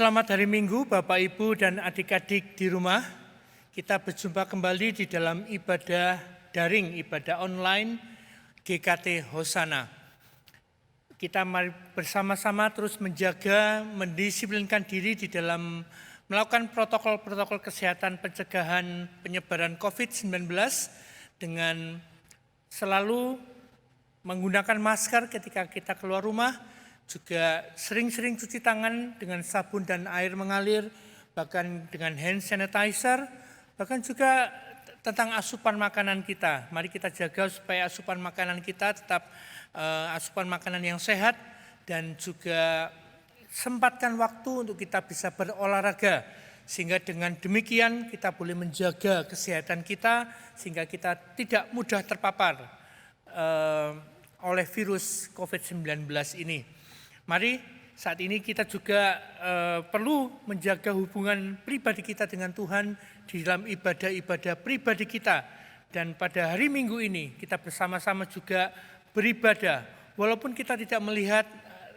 Selamat hari Minggu Bapak Ibu dan adik-adik di rumah. Kita berjumpa kembali di dalam ibadah daring, ibadah online GKT Hosana. Kita mari bersama-sama terus menjaga, mendisiplinkan diri di dalam melakukan protokol-protokol kesehatan pencegahan penyebaran COVID-19 dengan selalu menggunakan masker ketika kita keluar rumah, juga sering-sering cuci tangan dengan sabun dan air mengalir, bahkan dengan hand sanitizer, bahkan juga tentang asupan makanan kita. Mari kita jaga supaya asupan makanan kita tetap asupan makanan yang sehat, dan juga sempatkan waktu untuk kita bisa berolahraga, sehingga dengan demikian kita boleh menjaga kesehatan kita, sehingga kita tidak mudah terpapar oleh virus COVID-19 ini. Mari saat ini kita juga perlu menjaga hubungan pribadi kita dengan Tuhan di dalam ibadah-ibadah pribadi kita. Dan pada hari Minggu ini kita bersama-sama juga beribadah. Walaupun kita tidak melihat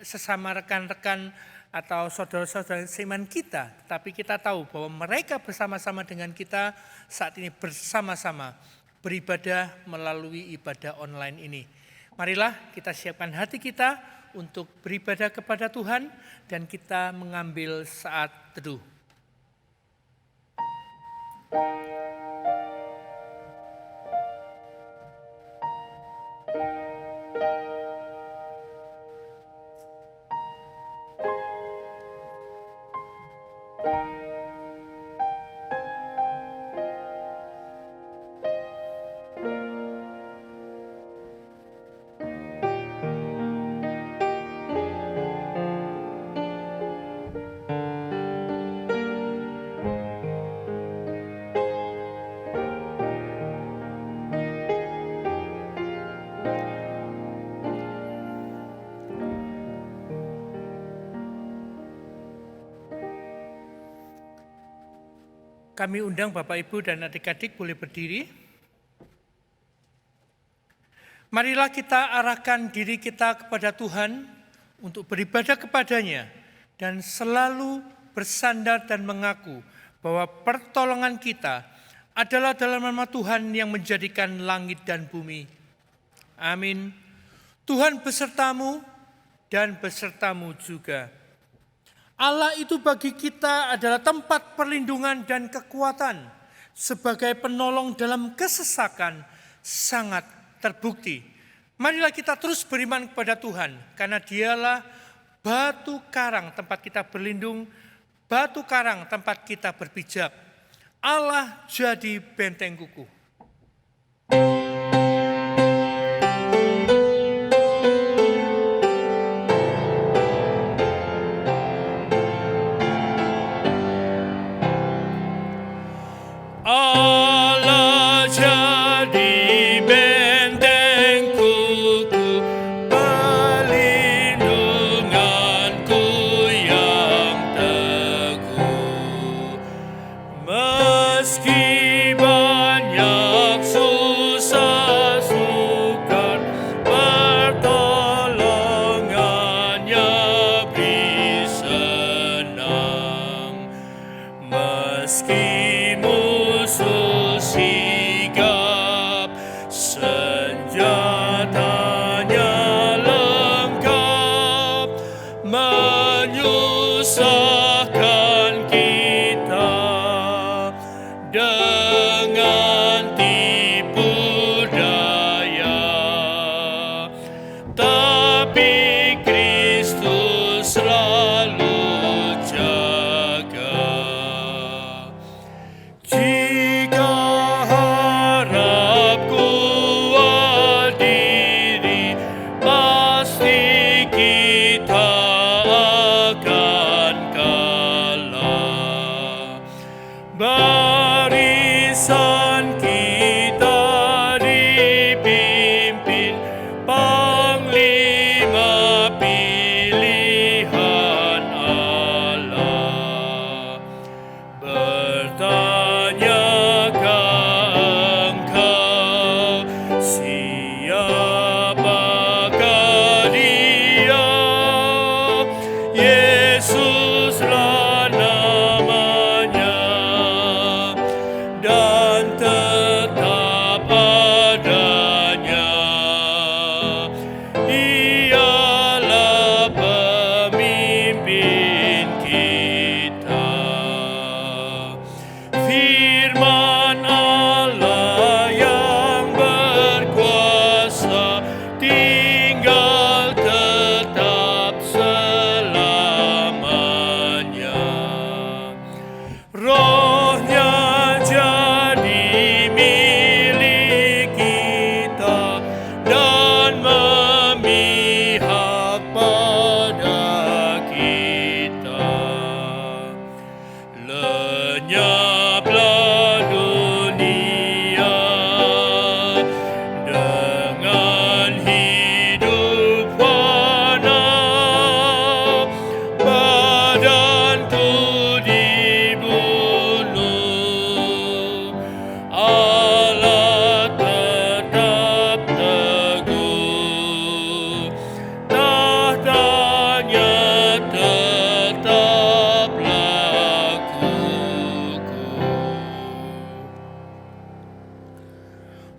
sesama rekan-rekan atau saudara-saudara seiman kita, tapi kita tahu bahwa mereka bersama-sama dengan kita saat ini bersama-sama beribadah melalui ibadah online ini. Marilah kita siapkan hati kita untuk beribadah kepada Tuhan, dan kita mengambil saat teduh. Kami undang Bapak Ibu dan adik-adik boleh berdiri. Marilah kita arahkan diri kita kepada Tuhan untuk beribadah kepadanya dan selalu bersandar dan mengaku bahwa pertolongan kita adalah dalam nama Tuhan yang menjadikan langit dan bumi. Amin. Tuhan besertamu dan besertamu juga. Allah itu bagi kita adalah tempat perlindungan dan kekuatan, sebagai penolong dalam kesesakan sangat terbukti. Marilah kita terus beriman kepada Tuhan, karena Dialah batu karang tempat kita berlindung, batu karang tempat kita berpijak. Allah jadi benteng kukuh. Yesus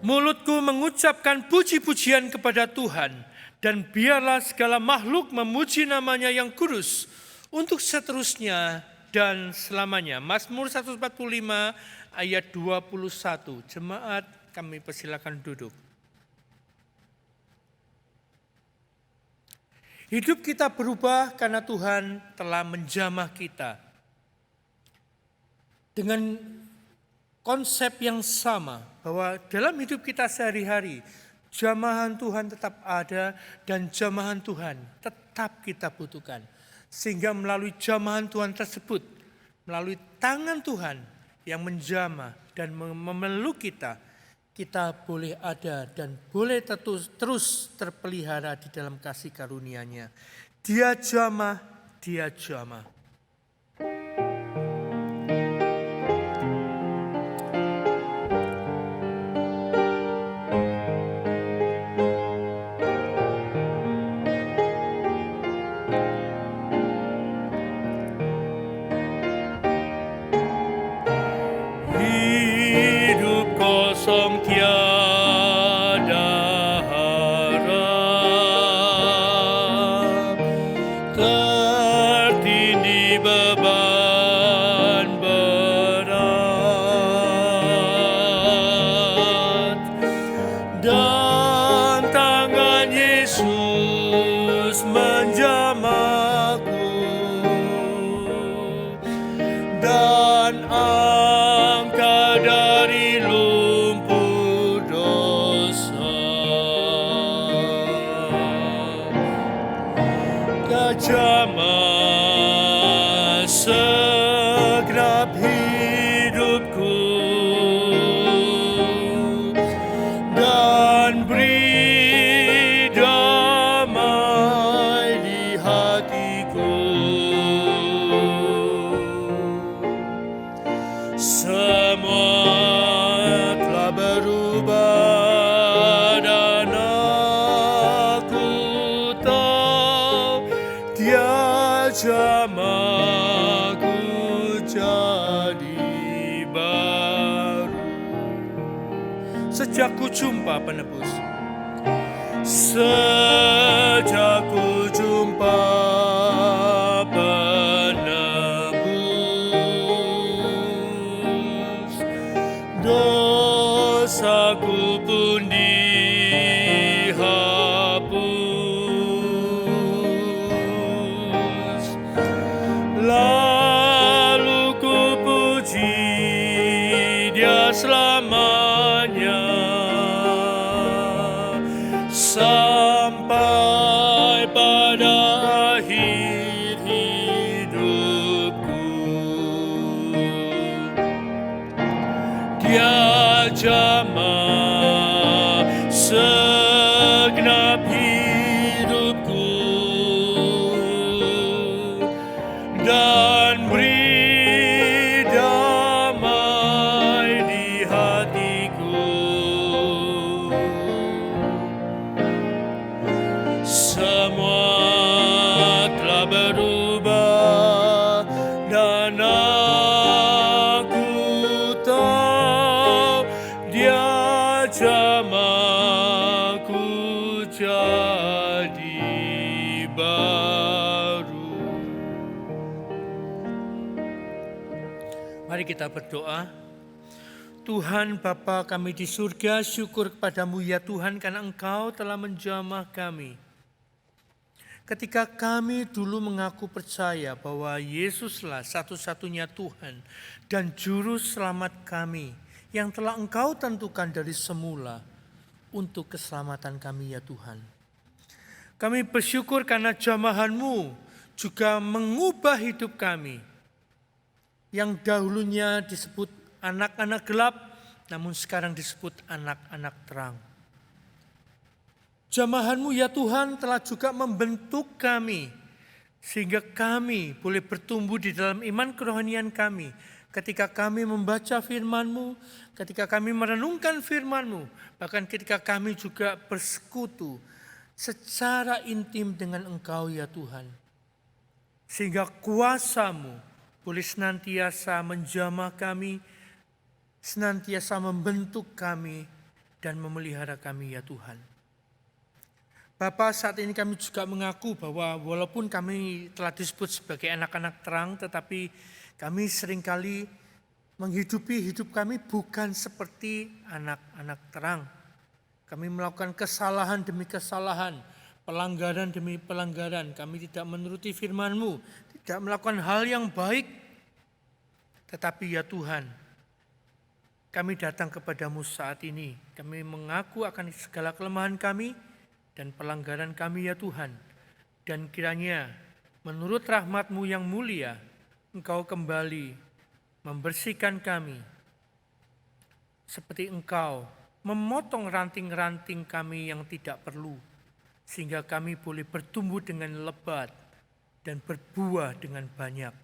Mulutku mengucapkan puji-pujian kepada Tuhan, dan biarlah segala makhluk memuji namanya yang kudus untuk seterusnya dan selamanya. Mazmur 145 ayat 21. Jemaat, kami persilakan duduk. Hidup kita berubah karena Tuhan telah menjamah kita. Dengan konsep yang sama, bahwa dalam hidup kita sehari-hari, jamahan Tuhan tetap ada dan jamahan Tuhan tetap kita butuhkan. Sehingga melalui jamahan Tuhan tersebut, melalui tangan Tuhan yang menjamah dan memeluk kita, kita boleh ada dan boleh terus terpelihara di dalam kasih karunia-Nya. Dia jamah, Dia jamah. Hidup kosong tiada harap, tertindih beban berat, dan tangan Yesus menjamahku, dan angkat dari lumpur dosa. Jamah segenap hidupku, dan beri damai di hatiku. Semua telah berubah dan aku tahu Dia jamahku jadi baru. Sejak ku jumpa penebus, sejak ku jumpa penebus, dosaku pun dihapus. Lalu ku puji Dia selamanya, sampai pada akhir hidupku. Dia jamah segenap hidupku, dan beri damai di hatiku. Semua telah berubah dan aku tahu Dia jamahku jadi baru. Mari kita berdoa. Tuhan Bapa kami di surga, syukur kepadamu ya Tuhan karena Engkau telah menjamah kami. Ketika kami dulu mengaku percaya bahwa Yesuslah satu-satunya Tuhan dan Juru Selamat kami yang telah Engkau tentukan dari semula untuk keselamatan kami ya Tuhan. Kami bersyukur karena jamahan-Mu juga mengubah hidup kami yang dahulunya disebut anak-anak gelap, namun sekarang disebut anak-anak terang. Jamahan-Mu ya Tuhan telah juga membentuk kami, sehingga kami boleh bertumbuh di dalam iman kerohanian kami. Ketika kami membaca firman-Mu, ketika kami merenungkan firman-Mu, bahkan ketika kami juga bersekutu secara intim dengan Engkau ya Tuhan. Sehingga kuasa-Mu boleh senantiasa menjamah kami, senantiasa membentuk kami, dan memelihara kami ya Tuhan. Bapa, saat ini kami juga mengaku bahwa walaupun kami telah disebut sebagai anak-anak terang, tetapi kami seringkali menghidupi hidup kami bukan seperti anak-anak terang. Kami melakukan kesalahan demi kesalahan, pelanggaran demi pelanggaran. Kami tidak menuruti firman-Mu, tidak melakukan hal yang baik. Tetapi ya Tuhan, kami datang kepadamu saat ini. Kami mengaku akan segala kelemahan kami dan pelanggaran kami ya Tuhan. Dan kiranya menurut rahmat-Mu yang mulia, Engkau kembali membersihkan kami. Seperti Engkau memotong ranting-ranting kami yang tidak perlu. Sehingga kami boleh bertumbuh dengan lebat dan berbuah dengan banyak.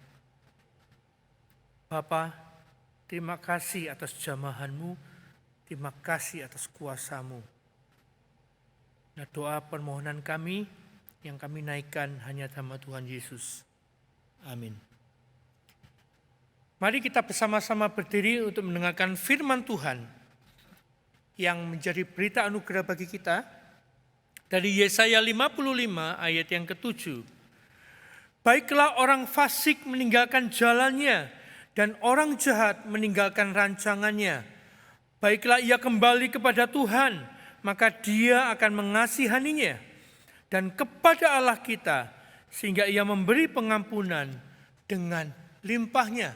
Bapa, terima kasih atas jamahan-Mu, terima kasih atas kuasa-Mu. Nah, doa permohonan kami yang kami naikkan hanya nama Tuhan Yesus. Amin. Mari kita bersama-sama berdiri untuk mendengarkan firman Tuhan yang menjadi berita anugerah bagi kita dari Yesaya 55 ayat yang ke-7. Baiklah orang fasik meninggalkan jalannya, dan orang jahat meninggalkan rancangannya. Baiklah ia kembali kepada Tuhan, maka Dia akan mengasihaninya. Dan kepada Allah kita, sehingga ia memberi pengampunan dengan limpahnya.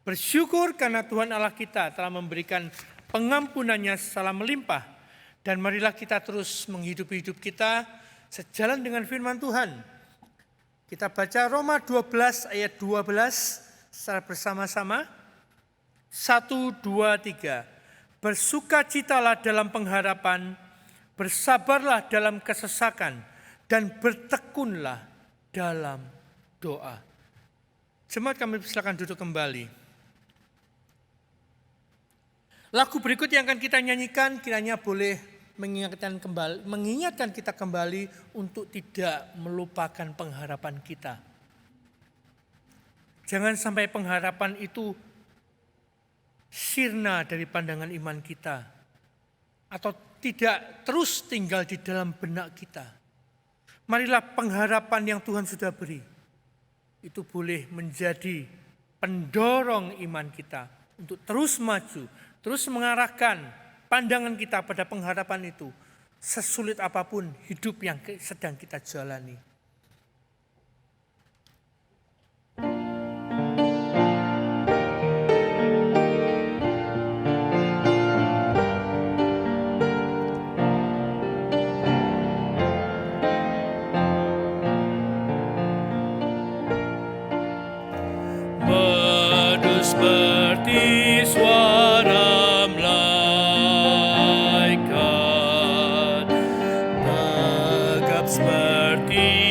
Bersyukur karena Tuhan Allah kita telah memberikan pengampunannya secara melimpah. Dan marilah kita terus menghidupi hidup kita sejalan dengan firman Tuhan. Kita baca Roma 12 ayat 12 secara bersama-sama. 1, 2, 3. Bersukacitalah dalam pengharapan, bersabarlah dalam kesesakan, dan bertekunlah dalam doa. Jemaat kami silakan duduk kembali. Lagu berikut yang akan kita nyanyikan kiranya boleh mengingatkan kita kembali untuk tidak melupakan pengharapan kita. Jangan sampai pengharapan itu sirna dari pandangan iman kita atau tidak terus tinggal di dalam benak kita. Marilah pengharapan yang Tuhan sudah beri itu boleh menjadi pendorong iman kita untuk terus maju, terus mengarahkan pandangan kita pada pengharapan itu, sesulit apapun hidup yang sedang kita jalani. Seperti suara malaikat, tegap seperti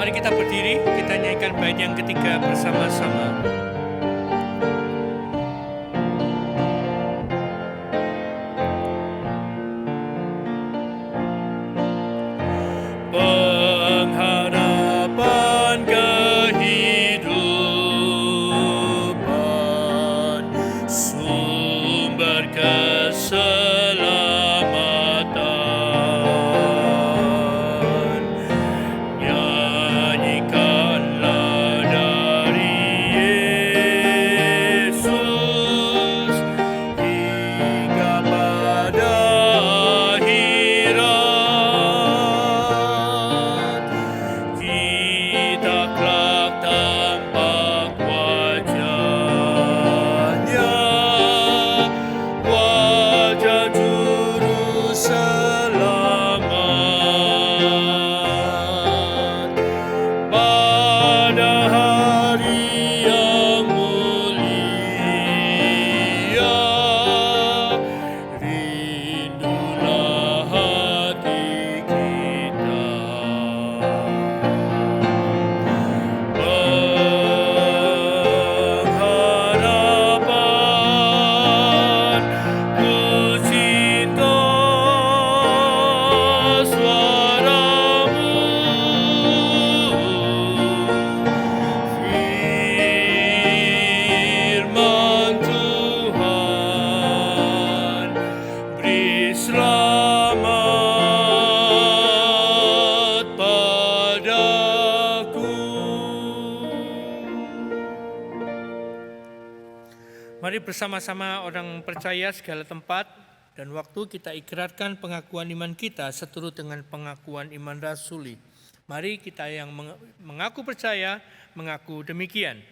Mari kita berdiri, kita nyanyikan bait yang ketiga bersama-sama. Pengharapan kehidupan, sumber keselamatan. Nyanyikanlah dari Yesus hingga pada akhirat. Kita kelak tampak wajahnya, wajah juru selamat. Pada hari yang mulia, rindulah hati kita. Pengharapan, ku cinta suaramu, firman Tuhan, beri selamat padaku. Mari bersama-sama orang percaya segala tempat dan waktu kita ikrarkan pengakuan iman kita seturut dengan pengakuan iman rasuli. Mari kita yang mengaku percaya, mengaku demikian.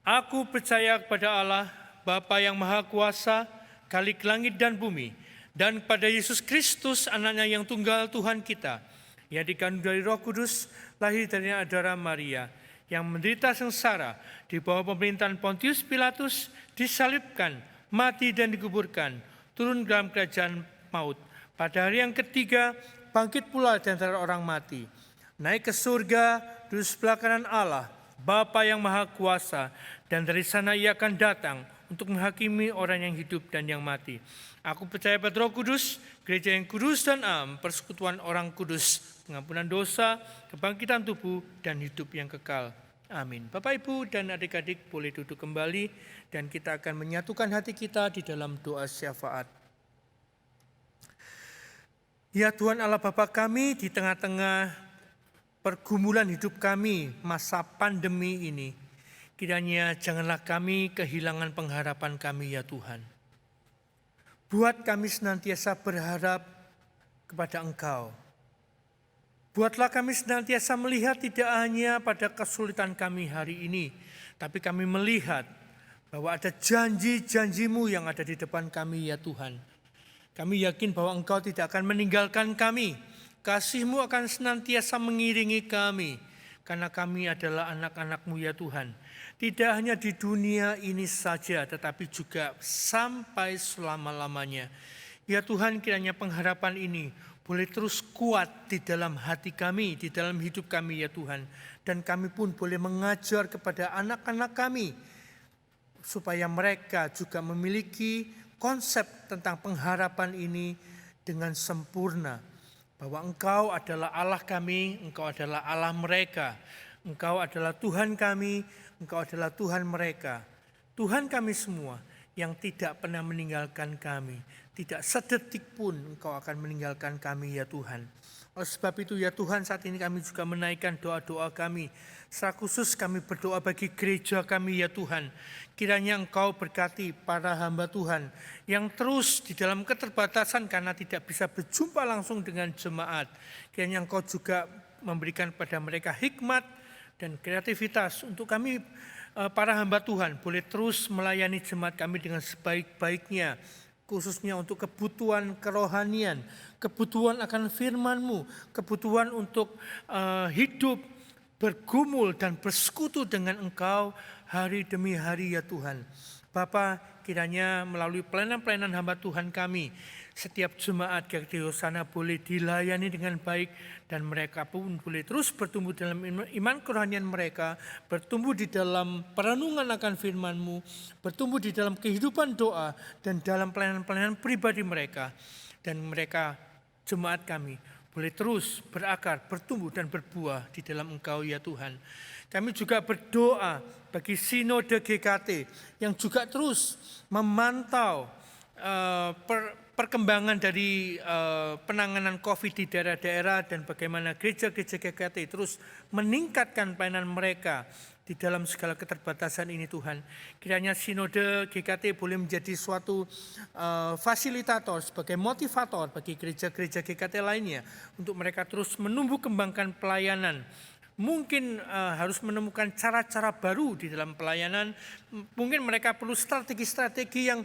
Aku percaya kepada Allah, Bapa yang Maha Kuasa, Khalik langit dan bumi, dan kepada Yesus Kristus, anaknya yang tunggal Tuhan kita, yang dikandung dari Roh Kudus, lahir dari Adara Maria, yang menderita sengsara di bawah pemerintahan Pontius Pilatus, disalibkan, mati dan dikuburkan, turun dalam kerajaan maut. Pada hari yang ketiga, bangkit pula dari antara orang mati, naik ke surga, duduk sebelah kanan Allah, Bapa yang Maha Kuasa, dan dari sana ia akan datang untuk menghakimi orang yang hidup dan yang mati. Aku percaya pada Roh Kudus, gereja yang kudus dan am, persekutuan orang kudus, pengampunan dosa, kebangkitan tubuh, dan hidup yang kekal. Amin. Bapak, Ibu, dan adik-adik boleh duduk kembali dan kita akan menyatukan hati kita di dalam doa syafaat. Ya Tuhan Allah Bapa kami, di tengah-tengah pergumulan hidup kami masa pandemi ini, kiranya janganlah kami kehilangan pengharapan kami ya Tuhan. Buat kami senantiasa berharap kepada Engkau. Buatlah kami senantiasa melihat tidak hanya pada kesulitan kami hari ini, tapi kami melihat bahwa ada janji-janji-Mu yang ada di depan kami ya Tuhan. Kami yakin bahwa Engkau tidak akan meninggalkan kami. Kasih-Mu akan senantiasa mengiringi kami, karena kami adalah anak-anak-Mu ya Tuhan. Tidak hanya di dunia ini saja, tetapi juga sampai selama-lamanya. Ya Tuhan, kiranya pengharapan ini boleh terus kuat di dalam hati kami, di dalam hidup kami ya Tuhan. Dan kami pun boleh mengajar kepada anak-anak kami, supaya mereka juga memiliki konsep tentang pengharapan ini dengan sempurna. Bahwa Engkau adalah Allah kami, Engkau adalah Allah mereka. Engkau adalah Tuhan kami, Engkau adalah Tuhan mereka. Tuhan kami semua yang tidak pernah meninggalkan kami. Tidak sedetik pun Engkau akan meninggalkan kami ya Tuhan. Oleh sebab itu ya Tuhan, saat ini kami juga menaikkan doa-doa kami. Secara khusus kami berdoa bagi gereja kami ya Tuhan. Kiranya Engkau berkati para hamba Tuhan yang terus di dalam keterbatasan karena tidak bisa berjumpa langsung dengan jemaat. Kiranya Engkau juga memberikan pada mereka hikmat dan kreativitas untuk kami para hamba Tuhan boleh terus melayani jemaat kami dengan sebaik-baiknya. Khususnya untuk kebutuhan kerohanian, kebutuhan akan firman-Mu, kebutuhan untuk hidup, bergumul dan bersekutu dengan Engkau hari demi hari ya Tuhan. Bapa, kiranya melalui pelayanan-pelayanan hamba Tuhan kami, setiap jemaat GKT Hosana boleh dilayani dengan baik, dan mereka pun boleh terus bertumbuh dalam iman kerohanian mereka, bertumbuh di dalam perenungan akan firman-Mu, bertumbuh di dalam kehidupan doa, dan dalam pelayanan-pelayanan pribadi mereka. Dan mereka, jemaat kami, boleh terus berakar, bertumbuh dan berbuah di dalam Engkau ya Tuhan. Kami juga berdoa bagi Sinode GKT yang juga terus memantau perkembangan dari penanganan COVID di daerah-daerah, dan bagaimana gereja-gereja GKT terus meningkatkan pelayanan mereka di dalam segala keterbatasan ini Tuhan. Kiranya Sinode GKT boleh menjadi suatu fasilitator, sebagai motivator bagi gereja-gereja GKT lainnya untuk mereka terus menumbuh kembangkan pelayanan. Mungkin harus menemukan cara-cara baru di dalam pelayanan. Mungkin mereka perlu strategi-strategi yang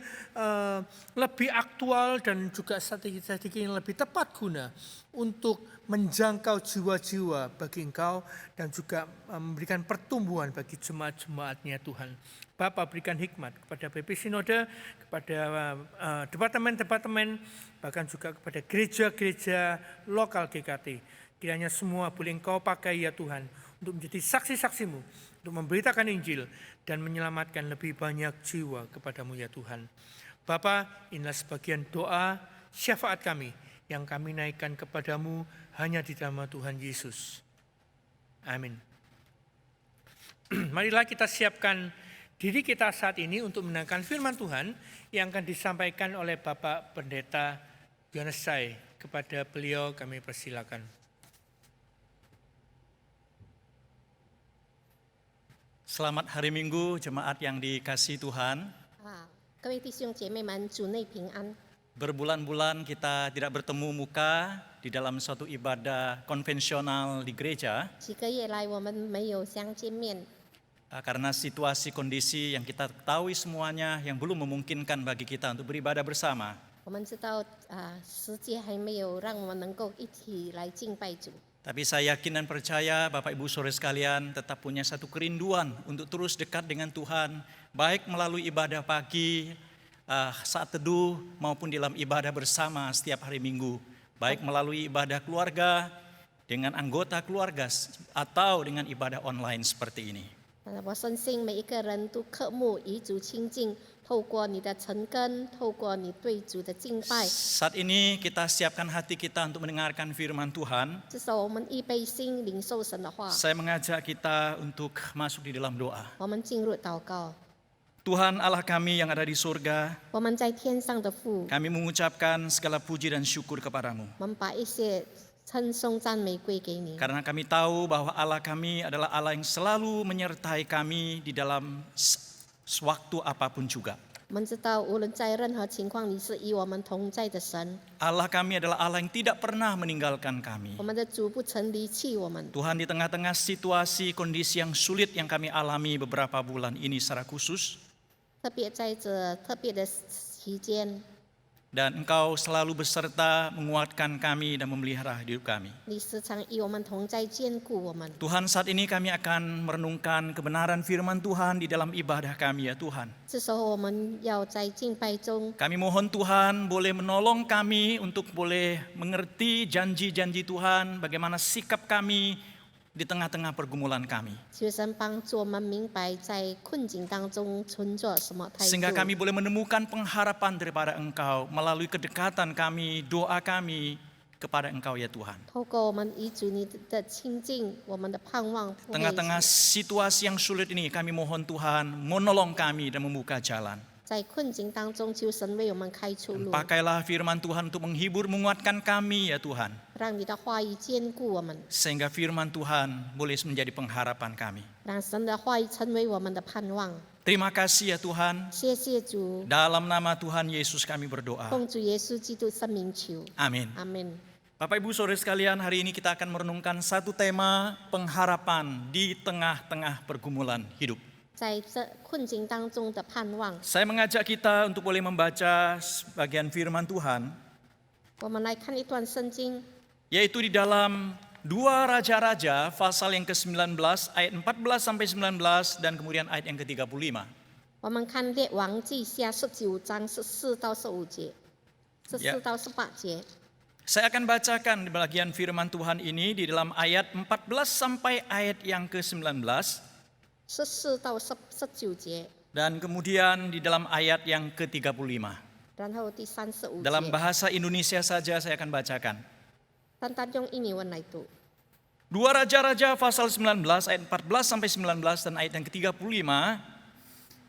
lebih aktual dan juga strategi-strategi yang lebih tepat guna untuk menjangkau jiwa-jiwa bagi Engkau dan juga memberikan pertumbuhan bagi jemaat-jemaatnya Tuhan. Bapa, berikan hikmat kepada BP Sinode, kepada departemen-departemen, bahkan juga kepada gereja-gereja lokal GKT. Kiranya semua boleh Engkau pakai ya Tuhan untuk menjadi saksi-saksi-Mu, untuk memberitakan Injil dan menyelamatkan lebih banyak jiwa kepada-Mu ya Tuhan. Bapa, inilah sebagian doa syafaat kami yang kami naikkan kepada-Mu hanya di dalam Tuhan Yesus. Amin. Marilah kita siapkan diri kita saat ini untuk mendengarkan firman Tuhan yang akan disampaikan oleh Bapak Pendeta Yohanes Sai. Kepada beliau kami persilakan. Selamat hari Minggu, jemaat yang dikasihi Tuhan. 各位弟兄姐妹们，主内平安。 Berbulan-bulan kita tidak bertemu muka di dalam suatu ibadah konvensional di gereja 几个月来，我们没有相见面， karena situasi kondisi yang kita ketahui semuanya yang belum memungkinkan bagi kita untuk beribadah bersama. 我们知道时间还没有让我们能够一起来敬拜主。 Tapi saya yakin dan percaya Bapak Ibu Saudara sekalian tetap punya satu kerinduan untuk terus dekat dengan Tuhan, baik melalui ibadah pagi, saat teduh maupun dalam ibadah bersama setiap hari Minggu, baik melalui ibadah keluarga dengan anggota keluarga atau dengan ibadah online seperti ini. 我相信每一个人都渴慕与主亲近，透过你的晨更，透过你对主的敬拜。 Saat ini kita siapkan hati kita untuk mendengarkan firman Tuhan. 这时候我们预备心领受神的话， Saya mengajak kita untuk masuk di dalam doa. 我们进入祷告。 Tuhan Allah kami yang ada di surga, 我们在天上的父， kami mengucapkan segala puji dan syukur kepadamu. 我们把一些称颂赞美归给你， Karena kami tahu bahwa Allah kami adalah Allah yang selalu menyertai kami di dalam sewaktu apapun juga. 我们知道无论在任何情况，你是与我们同在的神。 Allah kami adalah Allah yang tidak pernah meninggalkan kami. 我们的主不曾离弃我们。 Tuhan, di tengah-tengah situasi kondisi yang sulit yang kami alami beberapa bulan ini secara khusus, 特别在这特别的期间， dan Engkau selalu beserta menguatkan kami dan memelihara hidup kami. 你时常与我们同在，眷顾我们。 Tuhan, saat ini kami akan merenungkan kebenaran firman Tuhan di dalam ibadah kami ya Tuhan. 这时候我们要在敬拜中， Kami mohon Tuhan boleh menolong kami untuk boleh mengerti janji-janji Tuhan, bagaimana sikap kami di tengah-tengah pergumulan kami. 求神帮助我们明白在困境当中存着什么态 Sehingga 度， kami boleh menemukan pengharapan daripada Engkau melalui kedekatan kami, doa kami kepada Engkau ya Tuhan. 透过我们与主你的亲近，我们的盼望不会 Tengah-tengah situasi yang sulit ini kami mohon Tuhan menolong kami dan membuka jalan. 在困境当中，求神为我们开出路， Pakailah firman Tuhan untuk menghibur, menguatkan kami ya Tuhan. 让你的话语坚固我们， Sehingga firman Tuhan boleh menjadi pengharapan kami. 让神的话语成为我们的盼望。 Terima kasih ya Tuhan. 谢谢主， Dalam nama Tuhan Yesus kami berdoa. 奉主耶稣基督圣名求， Amin. 阿门。 Bapak Ibu Saudara sekalian, hari ini kita akan merenungkan satu tema pengharapan di tengah-tengah pergumulan hidup. 在这困境当中的盼望， Saya mengajak kita untuk boleh membaca sebagian firman Tuhan, 我们来看一段圣经， yaitu di dalam 2 Raja-Raja pasal yang ke-19 ayat 14 sampai 19 dan kemudian ayat yang ke-35. 我们看列王记下19章14到15节。14到18节。 Saya akan bacakan di bagian firman Tuhan ini di dalam ayat 14 sampai ayat yang ke-19 14到19节， dan kemudian di dalam ayat yang ke-35. 然后第35 Dalam 节， bahasa Indonesia saja saya akan bacakan. 单单用印尼文来读。 Dua Raja-Raja pasal 19 ayat 14 sampai 19 dan ayat yang ke-35.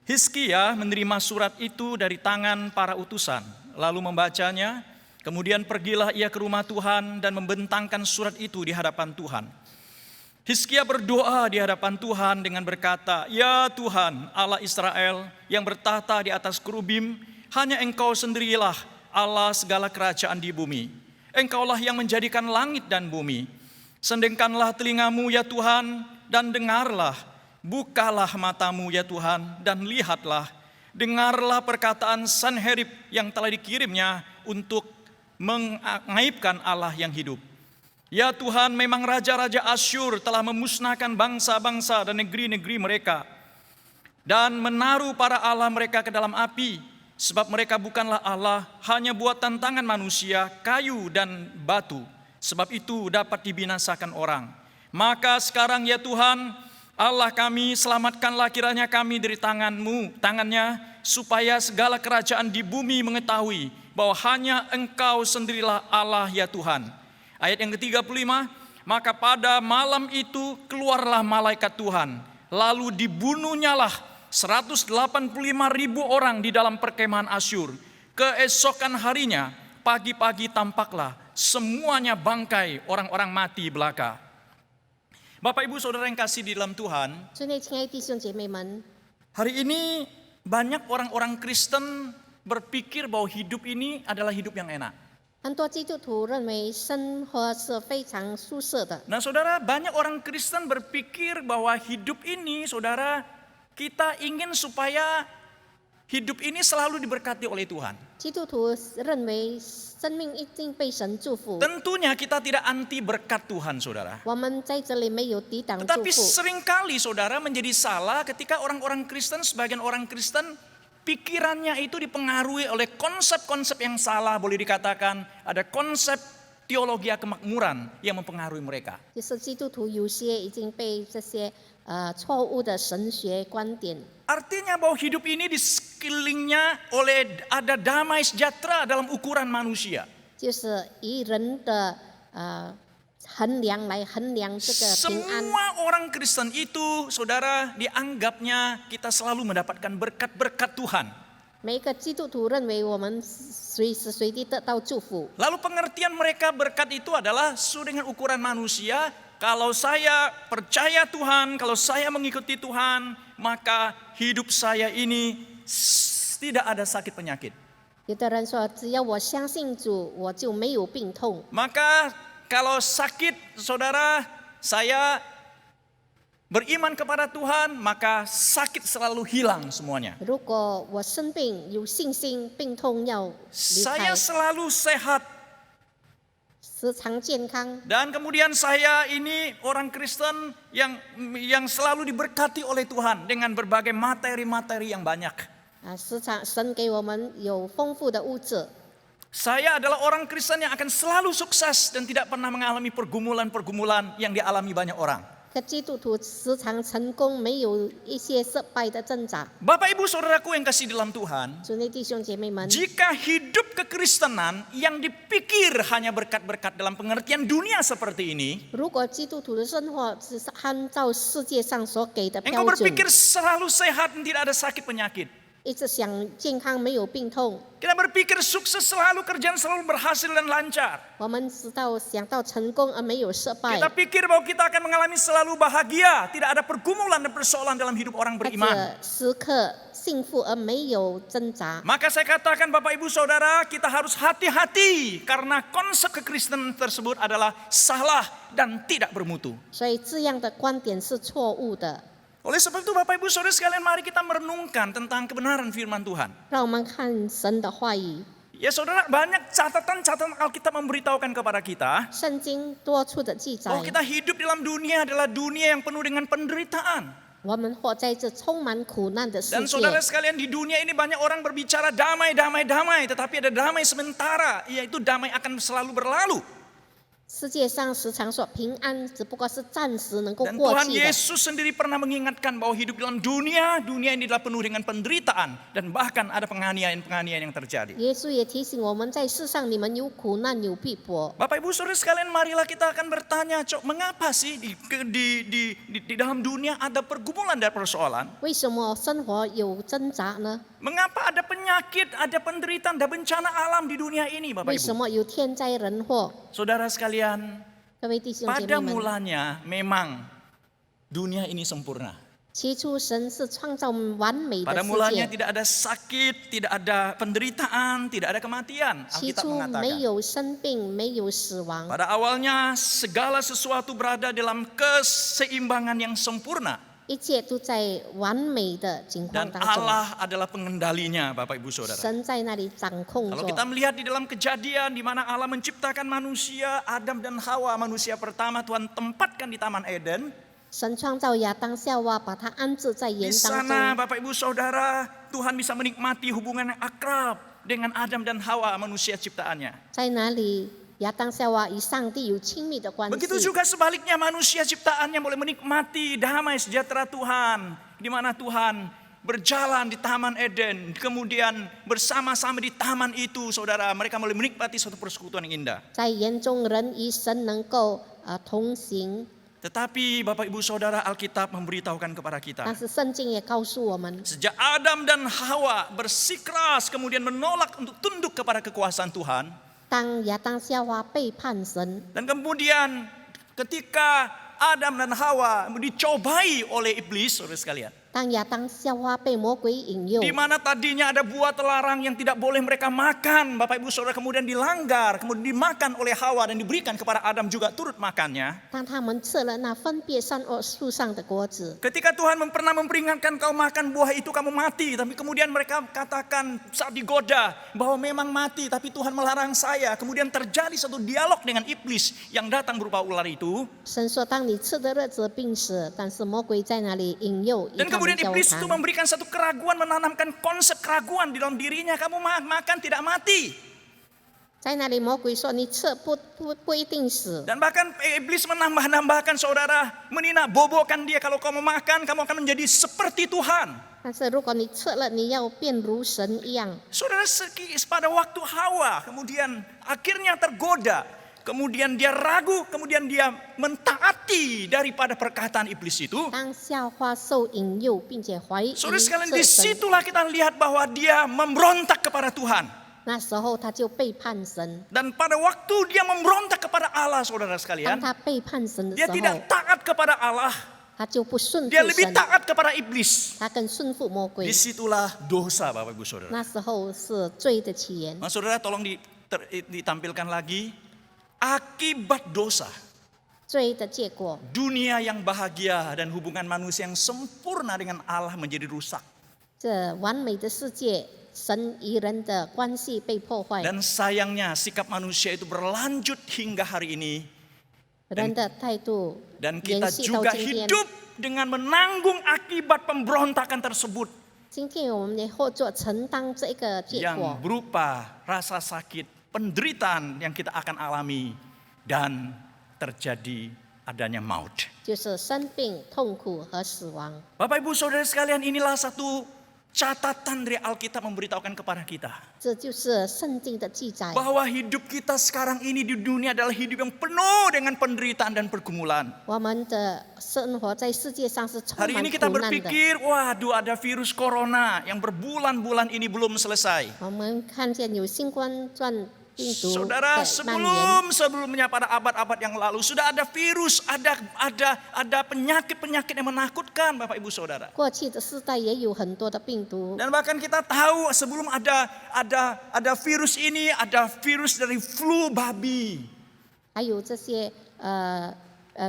Hizkia menerima surat itu dari tangan para utusan, lalu membacanya. Kemudian pergilah ia ke rumah Tuhan dan membentangkan surat itu di hadapan Tuhan. Hizkia berdoa di hadapan Tuhan dengan berkata, "Ya Tuhan, Allah Israel yang bertahta di atas kerubim, hanya Engkau sendirilah Allah segala kerajaan di bumi. Engkaulah yang menjadikan langit dan bumi. Sendengkanlah telingamu ya Tuhan dan dengarlah. Bukalah matamu ya Tuhan dan lihatlah. Dengarlah perkataan Sanherib yang telah dikirimnya untuk mengaibkan Allah yang hidup. Ya Tuhan, memang raja-raja Asyur telah memusnahkan bangsa-bangsa dan negeri-negeri mereka dan menaruh para Allah mereka ke dalam api, sebab mereka bukanlah Allah, hanya buatan tangan manusia, kayu dan batu. Sebab itu dapat dibinasakan orang. Maka sekarang ya Tuhan, Allah kami, selamatkanlah kiranya kami dari tangannya, supaya segala kerajaan di bumi mengetahui bahwa hanya Engkau sendirilah Allah ya Tuhan." Ayat yang ke-35, maka pada malam itu keluarlah malaikat Tuhan, lalu dibunuhnyalah 185.000 orang di dalam perkemahan Asyur. Keesokan harinya, pagi-pagi tampaklah semuanya bangkai orang-orang mati belaka. Bapak Ibu Saudara yang kasih di dalam Tuhan, 尊内亲爱的弟兄姐妹们， hari ini banyak orang-orang Kristen berpikir bahwa hidup ini adalah hidup yang enak. 很多基督徒认为生活是非常舒适的。 Nah saudara, banyak orang Kristen berpikir bahwa hidup ini, saudara, kita ingin supaya hidup ini selalu diberkati oleh Tuhan. 基督徒认为生命一定被神祝福。 Tentunya kita tidak anti berkat Tuhan, saudara. 我们在这里没有抵挡祝 Tetapi 福， seringkali saudara menjadi salah ketika orang-orang Kristen, sebagian orang Kristen, pikirannya itu dipengaruhi oleh konsep-konsep yang salah, boleh dikatakan ada konsep teologi kemakmuran yang mempengaruhi mereka. 就是基督徒有些已经被这些错误的神学观点。 Artinya bahwa hidup ini di sekelilingnya ada damai sejahtera dalam ukuran manusia. 就是以人的衡量来衡量这个平安。 Semua orang Kristen itu, saudara, dianggapnya kita selalu mendapatkan berkat-berkat Tuhan. 每一个基督徒认为我们随时随地得到祝福。 Lalu pengertian mereka berkat itu adalah sesuai dengan ukuran manusia. Kalau saya percaya Tuhan, kalau saya mengikuti Tuhan, maka hidup saya ini tidak ada sakit penyakit. 有的人说，只要我相信主，我就没有病痛。 Maka kalau sakit, saudara, saya beriman kepada Tuhan, maka sakit selalu hilang semuanya. 如果我生病，有信心，病痛要离开 Saya，selalu sehat. 时常健康。 Dan kemudian saya ini orang Kristen yang selalu diberkati oleh Tuhan dengan berbagai materi-materi yang banyak. 时常神给我们有丰富的物质。 Saya adalah orang Kristen yang akan selalu sukses dan tidak pernah mengalami pergumulan-pergumulan yang dialami banyak orang. 可基督徒时常成功，没有一些失败的挣扎。 Bapak Ibu Saudaraku yang kasih dalam Tuhan, 主内弟兄姐妹们， jika hidup kekristenan yang dipikir hanya berkat-berkat dalam pengertian dunia seperti ini, 如果基督徒的生活只是按照世界上所给的 engkau 标准， berpikir selalu sehat dan tidak ada sakit penyakit. 一直想健康没有病痛， Kita berpikir sukses selalu, kerjaan selalu berhasil dan lancar. 我们想到成功而没有失败， Kita pikir bahwa kita akan mengalami selalu bahagia, tidak ada pergumulan dan persoalan dalam hidup orang 或 beriman. 者时刻幸福而没有挣扎。 Maka saya katakan Bapak Ibu Saudara, kita harus hati-hati karena konsep kekristenan tersebut adalah salah dan tidak bermutu. 所以这样的观点是错误的。 Oleh sebab itu Bapak Ibu Saudara sekalian, mari kita merenungkan tentang kebenaran firman Tuhan. 让我们看神的话语， Ya saudara, banyak catatan-catatan Alkitab memberitahukan kepada kita 圣经多处的记载 bahwa，kita hidup dalam dunia adalah dunia yang penuh dengan penderitaan. 我们活在这充满苦难的世 Dan 界。 saudara sekalian, di dunia ini banyak orang berbicara damai, damai, damai. Tetapi ada damai sementara, yaitu damai akan selalu berlalu. 世界上时常说平安，只不过是暂时能够 Dan 过 Tuhan 去的。 Yesus sendiri pernah mengingatkan bahwa hidup dalam dunia ini adalah penuh dengan penderitaan. Dan bahkan ada penganiayaan-penganiayaan yang terjadi. 耶稣也提醒我们，在世上你们有苦难，有逼迫。 Bapak Ibu Saudara sekalian, marilah kita akan bertanya, mengapa sih di dalam dunia ada pergumulan dan persoalan? 为什么生活有挣扎呢？ Mengapa ada penyakit, ada penderitaan, ada bencana alam di dunia ini, Bapak 为什 Ibu? 么有天灾人祸？ Saudara sekalian, 各位弟兄姐 pada 妹们， mulanya memang dunia ini sempurna. 起初神是创造完美的 Pada 世 mulanya 界， tidak ada sakit, tidak ada penderitaan, tidak ada kematian. 起 Alkitab 初 mengatakan. 没有生病，没有死亡。 Pada awalnya segala sesuatu berada dalam keseimbangan yang sempurna. 一切都在完美的情况 Dan 当中， Allah adalah pengendalinya, Bapak Ibu Saudara. 神在那里掌控 Kalau 着。 kita melihat di dalam Kejadian di mana Allah menciptakan manusia, Adam dan Hawa, manusia pertama Tuhan tempatkan di Taman Eden. 神创造亚当夏娃，把他安置在 Di 园当 sana 中。 Bapak Ibu Saudara, Tuhan bisa menikmati hubungan yang akrab dengan Adam dan Hawa, manusia ciptaannya. 在哪里，亚当夏娃与上帝有亲密的关系。 Begitu juga sebaliknya manusia ciptaannya boleh menikmati damai sejahtera Tuhan. Di mana Tuhan berjalan di Taman Eden. Kemudian bersama-sama di taman itu saudara, mereka boleh menikmati suatu persekutuan yang indah. 在园中，人与神能够同行， Tetapi Bapak Ibu Saudara, Alkitab memberitahukan kepada kita. 但是圣经也告诉我们， Sejak Adam dan Hawa bersikeras kemudian menolak untuk tunduk kepada kekuasaan Tuhan. 当亚当夏娃背叛神， Dan kemudian ketika Adam dan Hawa dicobai oleh iblis, saudara sekalian. 当亚当夏娃被魔鬼引诱， Di mana tadinya ada buah terlarang yang tidak boleh mereka makan, Bapak Ibu Saudara, kemudian dilanggar, kemudian dimakan oleh Hawa dan diberikan kepada Adam juga turut makannya. 当他们吃了那分别善恶树上的果子， Ketika Tuhan pernah memperingatkan kau makan buah itu kamu mati, tapi kemudian mereka katakan saat digoda bahwa memang mati, tapi Tuhan melarang saya. Kemudian terjadi satu dialog dengan iblis yang datang berupa ular itu. 神说：“当你吃的日子病死，但是魔鬼在那里引诱，与 Dan 他们 kemudian 交 iblis itu 谈。 memberikan satu keraguan, menanamkan konsep keraguan di dalam dirinya. Kamu makan tidak mati. 在那里，魔鬼说：“你吃不一定死。 Dan bahkan iblis menambahkan saudara, bobokan dia, kalau kamu makan kamu akan menjadi seperti Tuhan. 但是如果你吃了，你要变如神一样。 Saudara, pada waktu Hawa kemudian akhirnya tergoda, kemudian dia ragu, kemudian dia mentaati daripada perkataan iblis itu. 当夏花受引诱，并且怀疑 Saudara 是 sekalian, 神， disitulah kita lihat bahwa dia memberontak kepada Tuhan. 那时候他就背叛神。 Dan pada waktu dia memberontak kepada Allah, saudara 当 sekalian, 他背叛神的 dia 时 tidak 候， taat kepada Allah, 他就不顺服 dia lebih 神， taat kepada iblis. 他更顺服魔鬼。 Disitulah dosa, Bapak Ibu Saudara. 那时候是罪的起源。 Nah, saudara tolong ditampilkan lagi. Akibat dosa, 罪的结果， dunia yang bahagia dan hubungan manusia yang sempurna dengan Allah menjadi rusak. 这完美的世界，神与人的关系被破坏， Dan sayangnya sikap manusia itu berlanjut hingga hari ini. 人的态度 Dan 延 kita 续到 juga 今天。 hidup dengan menanggung akibat pemberontakan tersebut. 今天我们也或者承担这个结 Yang 果， berupa rasa sakit, penderitaan yang kita akan alami. Dan terjadi adanya maut. 就是生病、痛苦和死亡。 Bapak Ibu Saudara sekalian, inilah satu catatan dari Alkitab memberitahukan kepada kita. 这就是圣经的记载。 Bahwa hidup kita sekarang ini di dunia adalah hidup yang penuh dengan penderitaan dan pergumulan. 我们的生活在世界上是充 Hari 满 ini kita 苦难的。 berpikir, waduh ada virus corona yang berbulan-bulan ini belum selesai. 我们看见有新冠状病毒 Saudara, 的蔓延， sebelumnya pada abad-abad yang lalu sudah ada virus, ada penyakit-penyakit yang menakutkan, Bapak Ibu Saudara. 过去的世代也有很多的病毒， Dan bahkan kita tahu sebelum ada virus ini, ada virus dari flu babi, 还有这些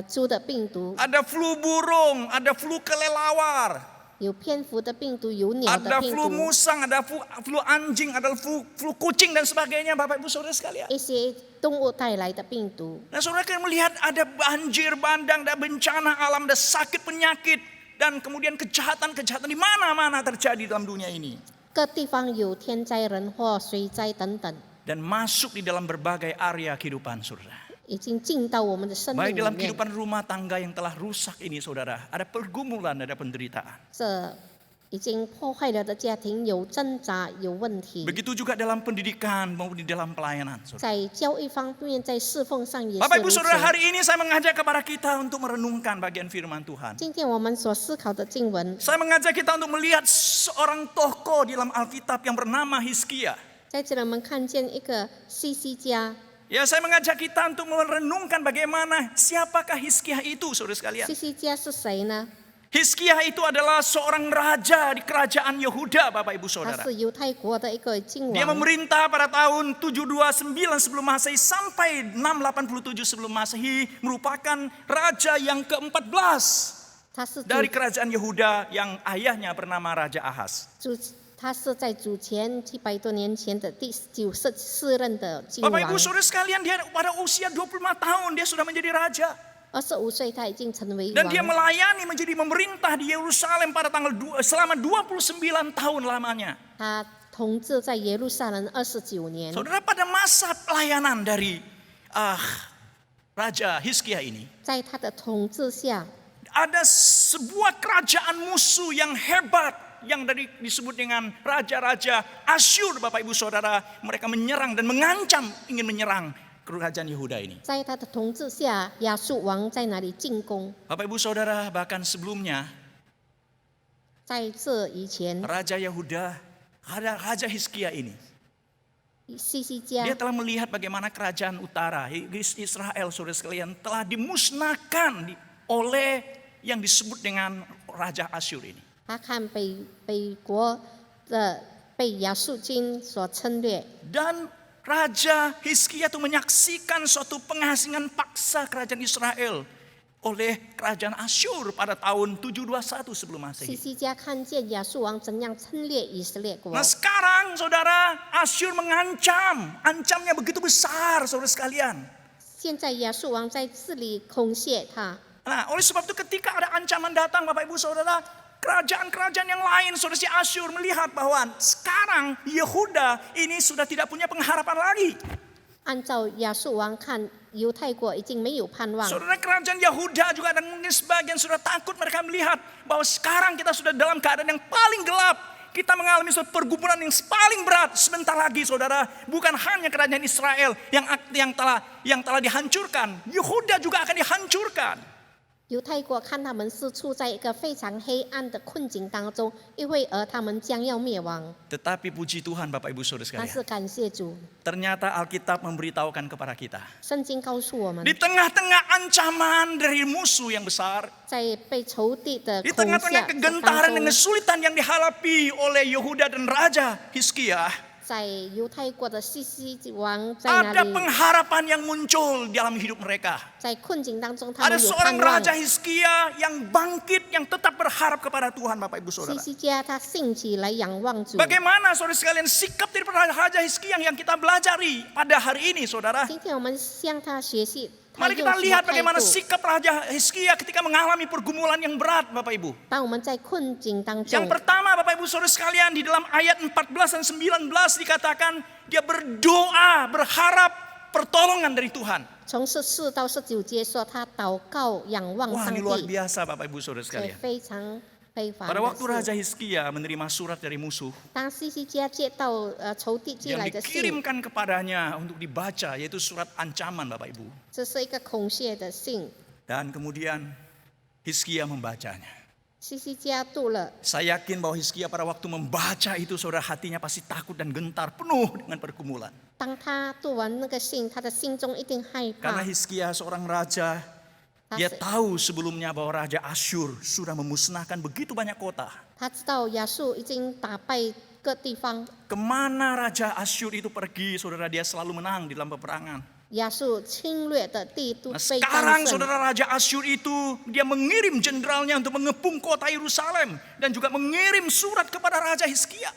猪的病毒， ada flu burung, ada flu kelelawar, 有蝙蝠的病毒，有鸟的 ada 病 flu 毒， musang, ada flu anjing, ada flu kucing dan sebagainya, Bapak Ibu Saudara sekalian. 一些动物带来的病毒。 Nah, saudara kan melihat ada banjir bandang, ada bencana alam, ada sakit penyakit. dan kemudian kejahatan-kejahatan di mana-mana terjadi dalam dunia ini. 各地方有天灾人祸、水灾等等， Dan masuk di dalam berbagai area kehidupan saudara. 已经进到我们的生命 Baik 里 dalam 面。 kehidupan rumah tangga yang telah rusak ini saudara. Ada pergumulan, ada penderitaan. 这已经破坏了的家庭有挣扎、有问题， Begitu juga dalam pendidikan maupun di dalam pelayanan saudara. 在教育方面，在侍奉上也是 Bapak 如 Ibu 此。 Saudara, hari ini saya mengajak kepada kita untuk merenungkan bagian firman Tuhan. 今天我们所思考的经文， Saya mengajak kita untuk melihat seorang tokoh di dalam Alkitab yang bernama Hizkia. 在这里我们看见一个西西家。 Ya, saya mengajak kita untuk merenungkan bagaimana siapakah Hizkia itu, saudara sekalian. 西西家是谁呢？ Hizkia itu adalah seorang raja di kerajaan Yehuda, Bapak Ibu 他 Saudara. 是犹太国的一个君 Dia 王， memerintah pada tahun 729 sebelum Masehi sampai 687 sebelum Masehi, merupakan raja yang ke-14 他是 dari kerajaan Yehuda yang ayahnya bernama Raja Ahaz. 他是在主前700多年前的第94任的君 Bapak 王 Ibu Saudara sekalian, dia pada usia 25 tahun dia sudah menjadi raja. ，25岁他已经成为 Dan dia 王， melayani menjadi memerintah di Yerusalem pada selama 29 tahun lamanya. 他统治在耶路撒冷29年。 Saudara, pada masa pelayanan dari Raja Hizkia ini, 在他的统治下， ada sebuah kerajaan musuh yang hebat yang disebut dengan raja-raja Asyur, Bapak Ibu Saudara. Mereka menyerang dan mengancam ingin menyerang kerajaan Yehuda ini. 在他的统治下，亚述王在那里进攻。 Bapak Ibu Saudara, bahkan sebelumnya 在这以前， Raja Yehuda, Raja Hizkia ini, 西西 dia 家 telah melihat bagaimana kerajaan utara Israel, saudara sekalian, telah dimusnahkan oleh yang disebut dengan Raja Asyur ini. 他看北国的被亚述军所侵略， Dan Raja Hizkia itu menyaksikan suatu pengasingan paksa kerajaan Israel oleh kerajaan Asyur pada tahun 721 sebelum 西 Masehi. 西家看见亚述王怎样侵略以色列国。 Nah sekarang saudara, Asyur ancamnya begitu besar saudara sekalian. 现在亚述王在这里攻陷他， Nah oleh sebab itu ketika ada ancaman datang Bapak Ibu Saudara, kerajaan-kerajaan yang lain saudara si Asyur melihat bahwa sekarang Yehuda ini sudah tidak punya pengharapan lagi. 按照亚述王看，犹太国已经没有盼望。 Saudara, kerajaan Yehuda juga dan mungkin sebagian sudah takut, mereka melihat bahwa sekarang kita sudah dalam keadaan yang paling gelap. Kita mengalami suatu pergumulan yang paling berat. Sebentar lagi saudara, bukan hanya kerajaan Israel yang telah dihancurkan, Yehuda juga akan dihancurkan. 犹太国看他们是处在一个非常黑暗的困境当中，一会儿他们将要灭亡。 Tetapi puji Tuhan Bapak Ibu Saudara 但 sekalian, 是感谢主， ternyata Alkitab memberitahukan kepada kita, 圣经告诉我们 di，tengah-tengah ancaman dari musuh yang besar, 在被仇敌的 di 恐 tengah-tengah 吓 kegentaran 当 dan 中， kesulitan yang dihadapi oleh Yehuda dan Raja Hizkia, 在犹太国的西西王在 ada 那里， pengharapan yang muncul dalam hidup mereka. 在困境当中，他 Ada 们有 seorang 盼望。 Raja Hizkia yang bangkit, yang tetap berharap kepada Tuhan Bapak Ibu 西 Saudara. 西家他兴起来仰望主。 Bagaimana saudara sekalian sikap daripada Raja Hizkia yang kita belajari pada hari ini saudara? 今天我们向他学习，他 Mari 用 kita 什么 lihat 态 bagaimana 度？ sikap Raja Hizkia ketika mengalami pergumulan yang berat Bapak Ibu. 当我们在困境当 Yang 中， pertama Bapak Ibu Saudara sekalian, di dalam ayat 14 dan 19 dikatakan dia berdoa, berharap pertolongan dari Tuhan. 从14到19节说他祷告仰望 Wah, 上 ini luar 帝， biasa Bapak Ibu Saudara 这 sekalian. 非常非凡 Pada 的 waktu Raja 事。 Hizkia menerima surat dari musuh 当西西家接到仇敌寄 yang 来的信， dikirimkan kepadanya untuk dibaca, yaitu surat ancaman Bapak Ibu. 这是一个恐吓的信。 Dan kemudian Hizkia membacanya. 西西家读了， Saya yakin bahwa Hizkia pada waktu membaca itu saudara hatinya pasti takut dan gentar, penuh dengan pergumulan. 当他读完那个信，他的心中一定害 Karena 怕。 Hizkia seorang raja, 他 dia 是 tahu sebelumnya bahwa Raja Asyur sudah memusnahkan begitu banyak kota. 他知道亚述已经打败各地方， Kemana Raja Asyur itu pergi, saudara, dia selalu menang di dalam peperangan. 亚述侵略的地都 Nah, 被 sekarang 战胜。 saudara, Raja Asyur itu dia mengirim jenderalnya untuk mengepung kota Yerusalem dan juga mengirim surat kepada Raja Hizkia.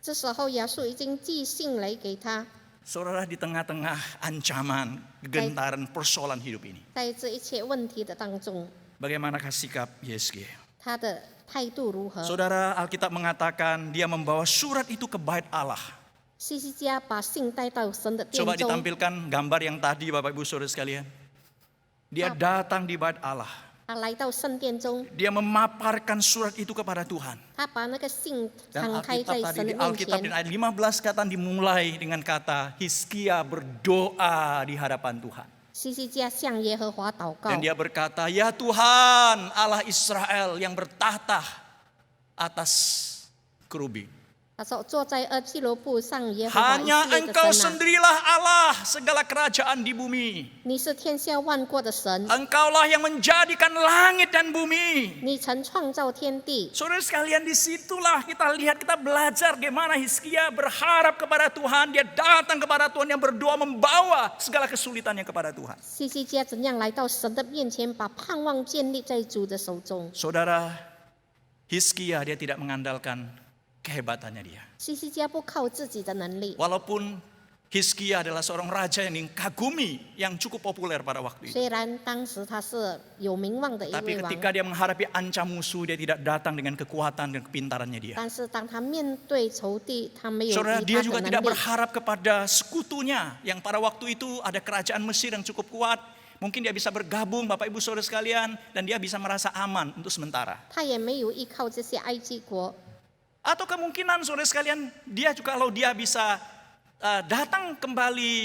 这时候亚述已经寄信来给他， Saudara, di tengah-tengah ancaman, kegentaran, persoalan hidup ini, 在这一切问题的当中， bagaimanakah sikap Hizkia? 他的态度如何？ Saudara, Alkitab mengatakan dia membawa surat itu ke bait Allah. 西西家把信带到神的殿 Coba 中， ditampilkan gambar yang tadi Bapak Ibu Saudara sekalian. Dia datang di bait Allah. 他来到圣殿中， Dia memaparkan surat itu kepada Tuhan. 他把那个信 Dan 敞开 Alkitab 在 tadi 神 di 的面 Alkitab di 前。 ayat 15 kata dimulai dengan kata Hizkia berdoa di hadapan Tuhan. 西西家向耶和华祷告 Dan，dia berkata, "Ya Tuhan, Allah Israel yang bertahta atas kerubing. 他说坐在基罗布上耶和华以 Hanya 色列的 Engkau 神啊， sendirilah Allah segala kerajaan di bumi. 你是天下万国的神， Engkaulah yang menjadikan langit dan bumi." 你曾创造天地。 Saudara sekalian, disitulah kita lihat, kita belajar bagaimana Hizkia berharap kepada Tuhan. Dia datang kepada Tuhan yang berdoa membawa segala kesulitannya kepada Tuhan. 西西家怎样来到神的面前，把盼望建立在主的手中。 Saudara, Hizkia dia tidak mengandalkan kehebatannya dia. 西西家不靠自己的能力， Walaupun Hizkia adalah seorang raja yang dikagumi, yang cukup populer pada waktu itu. 虽然当时他是有名望的一 Tapi 位王， ketika dia menghadapi ancam musuh, dia tidak datang dengan kekuatan dan kepintarannya dia. 但是当他面对仇敌，他没有 Saudara, 以 dia 他 juga 的 tidak 能力。 berharap kepada sekutunya yang pada waktu itu ada kerajaan Mesir yang cukup kuat. Mungkin dia bisa bergabung Bapak Ibu Saudara sekalian dan dia bisa merasa aman untuk sementara. 他也没有依靠这些埃及国， Atau kemungkinan Saudara sekalian dia juga kalau dia bisa datang kembali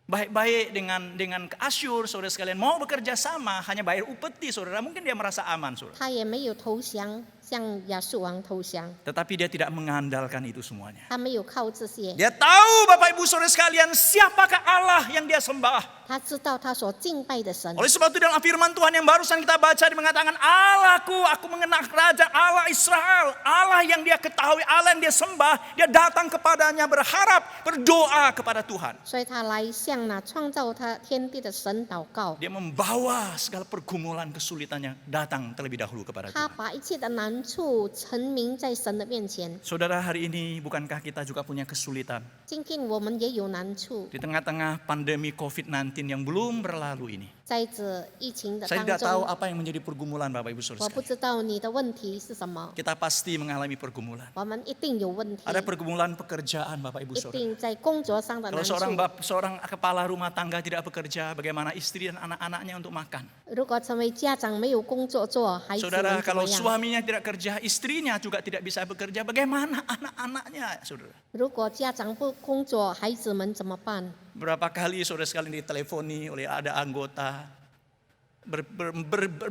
baik-baik dengan ke Asyur, Saudara sekalian mau bekerja sama hanya bayar upeti Saudara, mungkin dia merasa aman Saudara. 他也没有投降，向亚述王投降， Tetapi dia tidak mengandalkan itu semuanya. 他没有靠这些， Dia tahu Bapak Ibu Saudara sekalian siapakah Allah yang dia sembah. 他知道他所敬拜的神。 Oleh sebab itu dalam firman Tuhan yang barusan kita baca dia mengatakan Allahku, aku mengenal kerajaan Allah Israel, Allah yang dia ketahui, Allah yang dia sembah, dia datang kepadanya berharap, berdoa kepada Tuhan. 所以他来向那创造他天地的神祷告， Dia membawa segala pergumulan kesulitannya datang terlebih dahulu kepada 他 Tuhan. 把一切的难处陈明在神的面前。 Saudara, hari ini bukankah kita juga punya kesulitan 今天我们也有难处， di tengah-tengah pandemi COVID-19 yang belum berlalu ini? 在这疫情的 Saya 当 tidak tahu 中， apa yang menjadi pergumulan Bapak Ibu 我 Saudara 不 sekalian. 知道你的问题是什么， Kita pasti mengalami pergumulan. 我们一定有问题， Ada pergumulan pekerjaan Bapak Ibu 一 Saudara. 定在工作上的 Kalau 难处。 seorang kepala rumah tangga tidak bekerja, bagaimana istri dan anak-anaknya untuk makan? 如果成为家长没有工作做，孩子 Saudara, 们怎 kalau 么样？ suaminya tidak kerja, istrinya juga tidak bisa bekerja, bagaimana anak-anaknya, saudara? 如果家长不工作，孩子们怎么办？ Berapa kali saudara sekalian diteleponi oleh ada anggota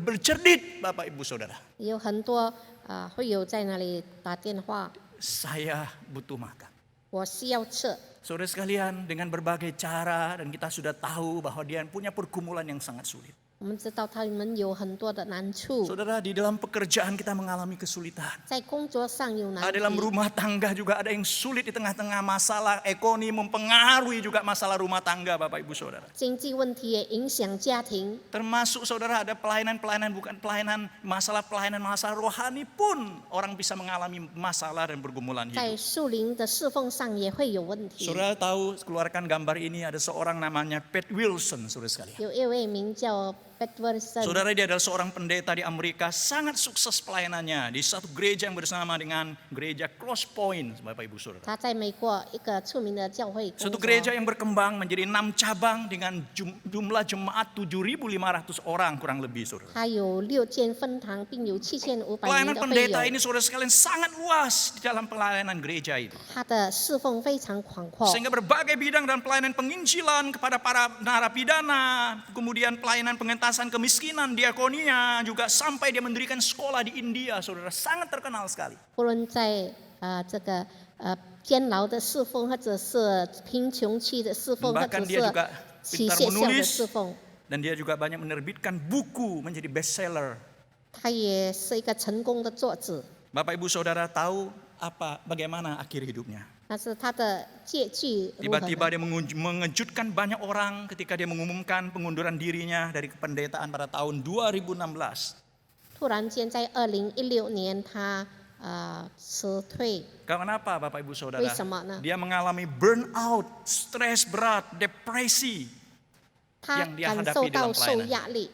bercerdit, Bapak Ibu Saudara. 有很多会友在那里打电话， Saya butuh makan. 我需要吃。 Saudara sekalian, dengan berbagai cara dan kita sudah tahu bahwa dia punya pergumulan yang sangat sulit. 我们知道他们有很多的难处， Saudara, di dalam pekerjaan kita mengalami kesulitan. 在工作上有难 Dalam 题， rumah tangga juga ada yang sulit di tengah-tengah masalah ekonomi mempengaruhi juga masalah rumah tangga Bapak Ibu Saudara. 经济问题也影响家庭。 Termasuk saudara ada pelayanan-pelayanan bukan pelayanan masalah rohani pun orang bisa mengalami masalah dan pergumulan 在 hidup. 树林的侍奉上也会有问题。 Saudara tahu keluarkan gambar ini ada seorang namanya Pat Wilson saudara sekalian. 有一位名叫 Bedwardson， Saudara dia adalah seorang pendeta di Amerika sangat sukses pelayanannya di satu gereja yang bersama dengan gereja Cross Point Bapak Ibu Saudara. 他在美国一个出名的教会工 Suatu 作。 gereja yang berkembang menjadi 6 cabang dengan jumlah jemaat 7.500 orang kurang lebih saudara. 他有6间分堂，并有7500 Pelayanan 名的会 pendeta 友。 ini saudara sekalian sangat luas di dalam pelayanan gereja itu. 他的侍奉非常广阔， Sehingga berbagai bidang dan pelayanan penginjilan kepada para narapidana, kemudian pelayanan pengentasan kemiskinan, diakonia, juga sampai dia mendirikan sekolah di India, saudara, sangat terkenal sekali. 不论在这个监牢的侍奉，或者是贫穷区的侍奉，或者 Bahkan dia 是 juga 企 pintar 学校的 menulis 侍奉， dan dia juga banyak menerbitkan buku menjadi bestseller. 他也是一个成功的作者。 Bapak Ibu Saudara tahu bagaimana akhir hidupnya? 但是他的结局如何 Tiba-tiba 呢？ dia mengejutkan banyak orang ketika dia mengumumkan pengunduran dirinya dari kependetaan pada tahun 2016. 突然间在2016年，他辞退。 Kenapa Bapak Ibu Saudara? 为什么呢？ Dia mengalami burnout, stres berat, depresi. 他 yang dia 感 hadapi 受 dalam 到受 pelayanan. 压力，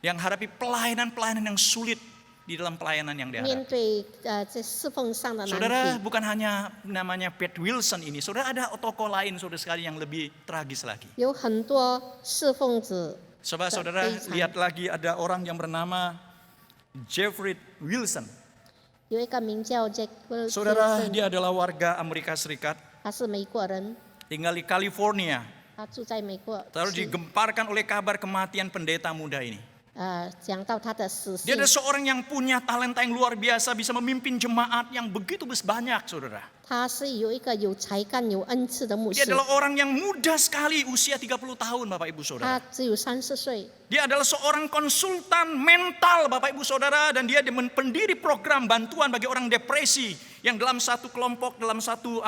Yang hadapi pelayanan-pelayanan yang sulit di dalam pelayanan yang 面 dihadapi. 对这侍奉上的难 Saudara, 题。 bukan hanya namanya Pat Wilson ini. Saudara, ada tokoh lain saudara sekali yang lebih tragis lagi. 有很多侍奉者， Coba saudara lihat lagi, ada orang yang bernama Jeffrey Wilson. 有一个名叫 Jack Saudara, Wilson， dia adalah warga Amerika Serikat, 他是美国人， tinggal di California. 他住在美国。 Lalu digemparkan oleh kabar kematian pendeta muda ini. 讲到他的死 Dia 讯， adalah seorang yang punya talenta yang luar biasa, bisa memimpin jemaat yang begitu banyak, saudara. 他是有一个有才干、有恩赐的牧 Dia 师， adalah orang yang muda sekali, usia 30 tahun, Bapak Ibu 他 Saudara. 只有30岁。 Dia adalah seorang konsultan mental, Bapak Ibu Saudara, dan dia pendiri program bantuan bagi orang depresi yang dalam satu kelompok, dalam satu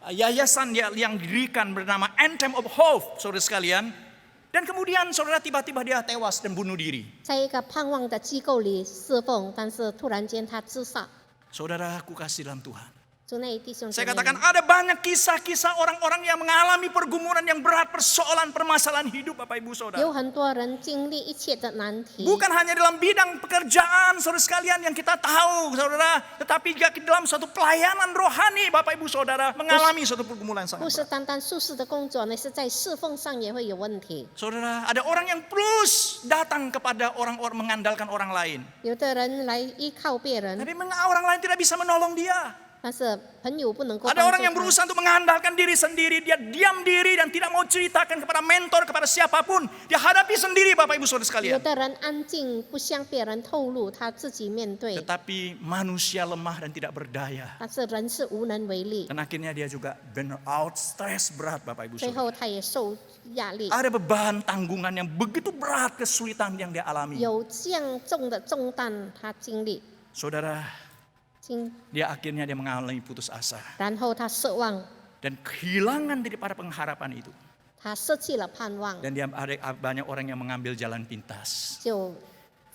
yayasan yang didirikan bernama Anthem of Hope, saudara sekalian. Dan kemudian saudara tiba-tiba dia tewas dan bunuh diri. 在一个盼望的机构里侍奉，但是突然间他自杀。 Saudara, aku kasih dalam Tuhan. 主内弟兄姐 Saya 妹 katakan 们， ada banyak kisah-kisah orang-orang yang mengalami pergumulan yang berat, persoalan, permasalahan hidup, Bapak Ibu Saudara. 有很多人经历一切的难题， Bukan hanya dalam bidang pekerjaan, saudara sekalian yang kita tahu, saudara, tetapi juga dalam suatu pelayanan rohani, Bapak Ibu Saudara, mengalami suatu pergumulan 不 sangat 是 berat. 单单术士的工作，那是在侍奉上也会有问题。 Saudara, ada orang yang terus datang kepada orang-orang mengandalkan orang lain, 有的人来依靠别人， tapi orang lain tidak bisa menolong dia. 但是朋友不能够 Ada 帮 orang yang 助他。 berusaha untuk mengandalkan diri sendiri, dia diam diri dan tidak mau ceritakan kepada mentor, kepada siapapun. Dia hadapi sendiri, Bapak Ibu Saudara 有 sekalian. 的人安静，不向别人透露，他自己面对。 Tetapi manusia lemah dan tidak berdaya. 但是人是无能为力， Dan akhirnya dia juga burn out, stres berat, Bapak Ibu 最 Saudara. 后他也受压力， Ada beban tanggungan yang begitu berat, kesulitan yang dia alami. 有这样重的重担他经历， Saudara, 经 dia akhirnya dia mengalami putus asa. 然后他失望， Dan kehilangan daripada pengharapan itu. 他失去了盼望， Dan dia ada banyak orang yang mengambil jalan pintas. 就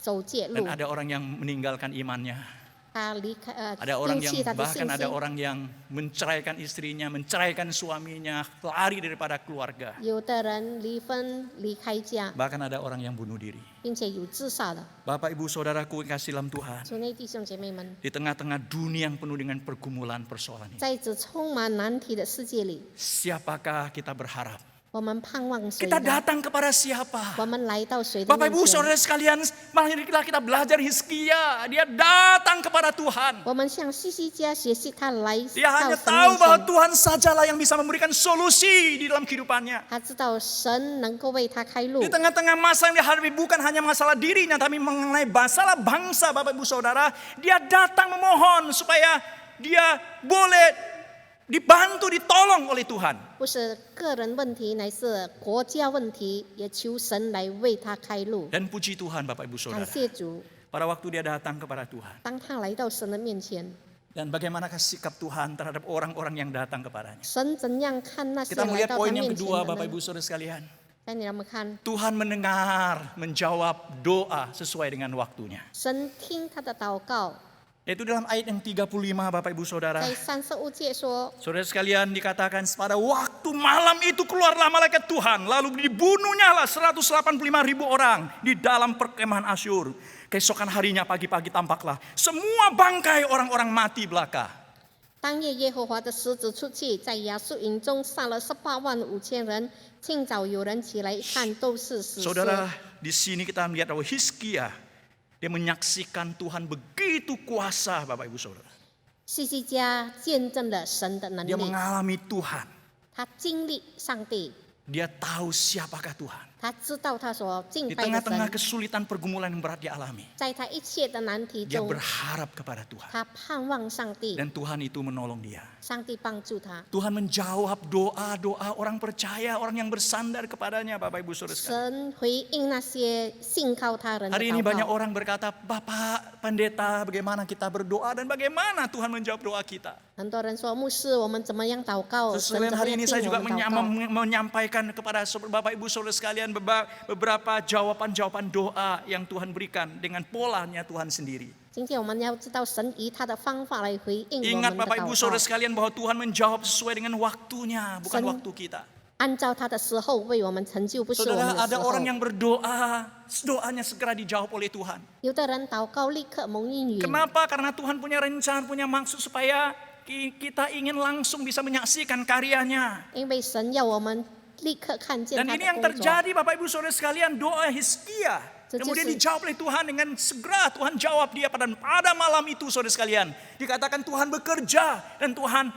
走借路 Dan，ada orang yang meninggalkan imannya. 他离开 Ada orang 丢 yang 弃他的 bahkan 信 ada 心。 orang yang menceraikan istrinya, menceraikan suaminya, lari daripada keluarga. 有的人离婚离开家， Bahkan ada orang yang bunuh diri. 并且有自杀的。 Bapak Ibu Saudaraku yang kasih dalam Tuhan. 主内弟兄姐妹们， Di tengah-tengah dunia yang penuh dengan pergumulan persoalan ini. 在这充满难题的世界里， Siapakah kita berharap? 我们盼望谁 Kita 呢？ datang kepada siapa? 我们来到谁的 Bapak 面 Ibu 前？ Saudara sekalian, marilah kita belajar Hizkia. Dia datang kepada Tuhan. 我们向西西家学习，他来 Dia 到 hanya 神 tahu 面 bahwa 前， Tuhan sajalah yang bisa memberikan solusi di dalam kehidupannya. 他知道神能够为他开路 Di。tengah-tengah masa yang dihadapi bukan hanya masalah dirinya, tapi mengenai masalah bangsa, Bapak Ibu Saudara. Dia datang memohon supaya dia boleh dibantu, ditolong oleh Tuhan. 不是个人问题，乃是国家问题，也求神来为他开路。 Dan puji Tuhan Bapak Ibu 感 Saudara. 谢主， Pada waktu dia datang kepada Tuhan. 当他来到神的面前， Dan bagaimanakah sikap Tuhan terhadap orang-orang yang datang kepadanya. 神怎样看那些 Kita 来 melihat 到他 poin yang 面前 kedua 的 Bapak 呢？ Ibu Saudara sekalian. 带你们看， Tuhan mendengar, menjawab doa sesuai dengan waktunya. 神听他的祷告， Yaitu dalam ayat yang 35 Bapak Ibu Saudara. 在35节说， Saudara sekalian dikatakan pada waktu malam itu keluarlah malaikat Tuhan. Lalu dibunuhnya lah 185.000 orang di dalam perkemahan Asyur. Keesokan harinya pagi-pagi tampaklah semua bangkai orang-orang mati belaka. 当夜耶和华的使者出去，在亚述营中杀了185000人。清早有人起来一看，都是死尸。 Saudara, di sini kita melihat bahwa Hizkia dia menyaksikan Tuhan begitu kuasa, Bapak Ibu Saudara. 西西家见证了神的能 Dia 力， mengalami Tuhan. 他经历上帝， Dia tahu siapakah Tuhan. 他知道他所敬 Di 拜的 tengah-tengah 神， kesulitan pergumulan yang berat dia alami. 在他一切的难题 Dia 中， berharap kepada Tuhan. 他盼望上帝， Dan Tuhan itu menolong dia. 上帝帮助他。 Tuhan menjawab doa-doa orang percaya, orang yang bersandar kepadanya, Bapak Ibu Saudara sekalian. 神回应那些信靠他人的 Hari ini 祷 banyak 告。 orang berkata, Bapak pendeta bagaimana kita berdoa dan bagaimana Tuhan menjawab doa kita. 很多人说，牧师，我们怎么样祷告？神 Selain 怎么 hari 样 ini saya 听我 juga 们祷告？ menyampaikan kepada Bapak Ibu Saudara sekalian beberapa jawaban-jawaban doa yang Tuhan berikan dengan polanya Tuhan sendiri. 今天我们要知道神以他的方法来回应我们 Ingat 的 Bapak 祷 Ibu 告 Saudara。sekalian bahwa Tuhan menjawab sesuai dengan waktunya, bukan Sen- waktu kita. 按照他的时候为我们成就，不是我们 Saudara, 的时 ada 候。 orang yang berdoa, doanya segera dijawab oleh Tuhan. 有的人祷告立刻蒙应允， Kenapa? Karena Tuhan punya rencana, punya maksud supaya kita ingin langsung bisa menyaksikan karyanya. 因为神要我们立刻看见 Dan 他 ini 的 yang 工作。 terjadi Bapak Ibu Saudara sekalian, doa Hizkia. Kemudian dijawab oleh Tuhan dengan segera Tuhan jawab dia pada malam itu saudara sekalian. Dikatakan Tuhan bekerja dan Tuhan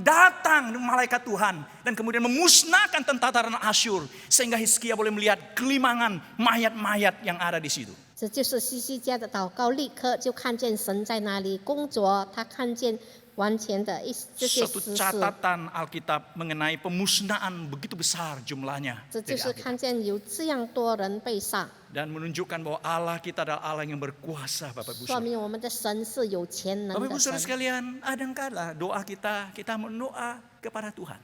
datang malaikat Tuhan. Dan kemudian memusnahkan tentara Asyur. Sehingga Hizkia boleh melihat kelimangan mayat-mayat yang ada di situ. 这就是西西家的祷告，立刻就看见神在那里工作，他看见完全的这些 Suatu 实事， catatan Alkitab mengenai pemusnahan begitu besar jumlahnya. 这就 dari 是 Alkitab. 看见有这样多人被杀， Dan menunjukkan bahwa Allah kita adalah Allah yang berkuasa Bapak Ibu 说 Saudara. 明我们的神是有全能 Bapak 的 Ibu Saudara 神。 sekalian, kadang-kala doa kita berdoa kepada Tuhan.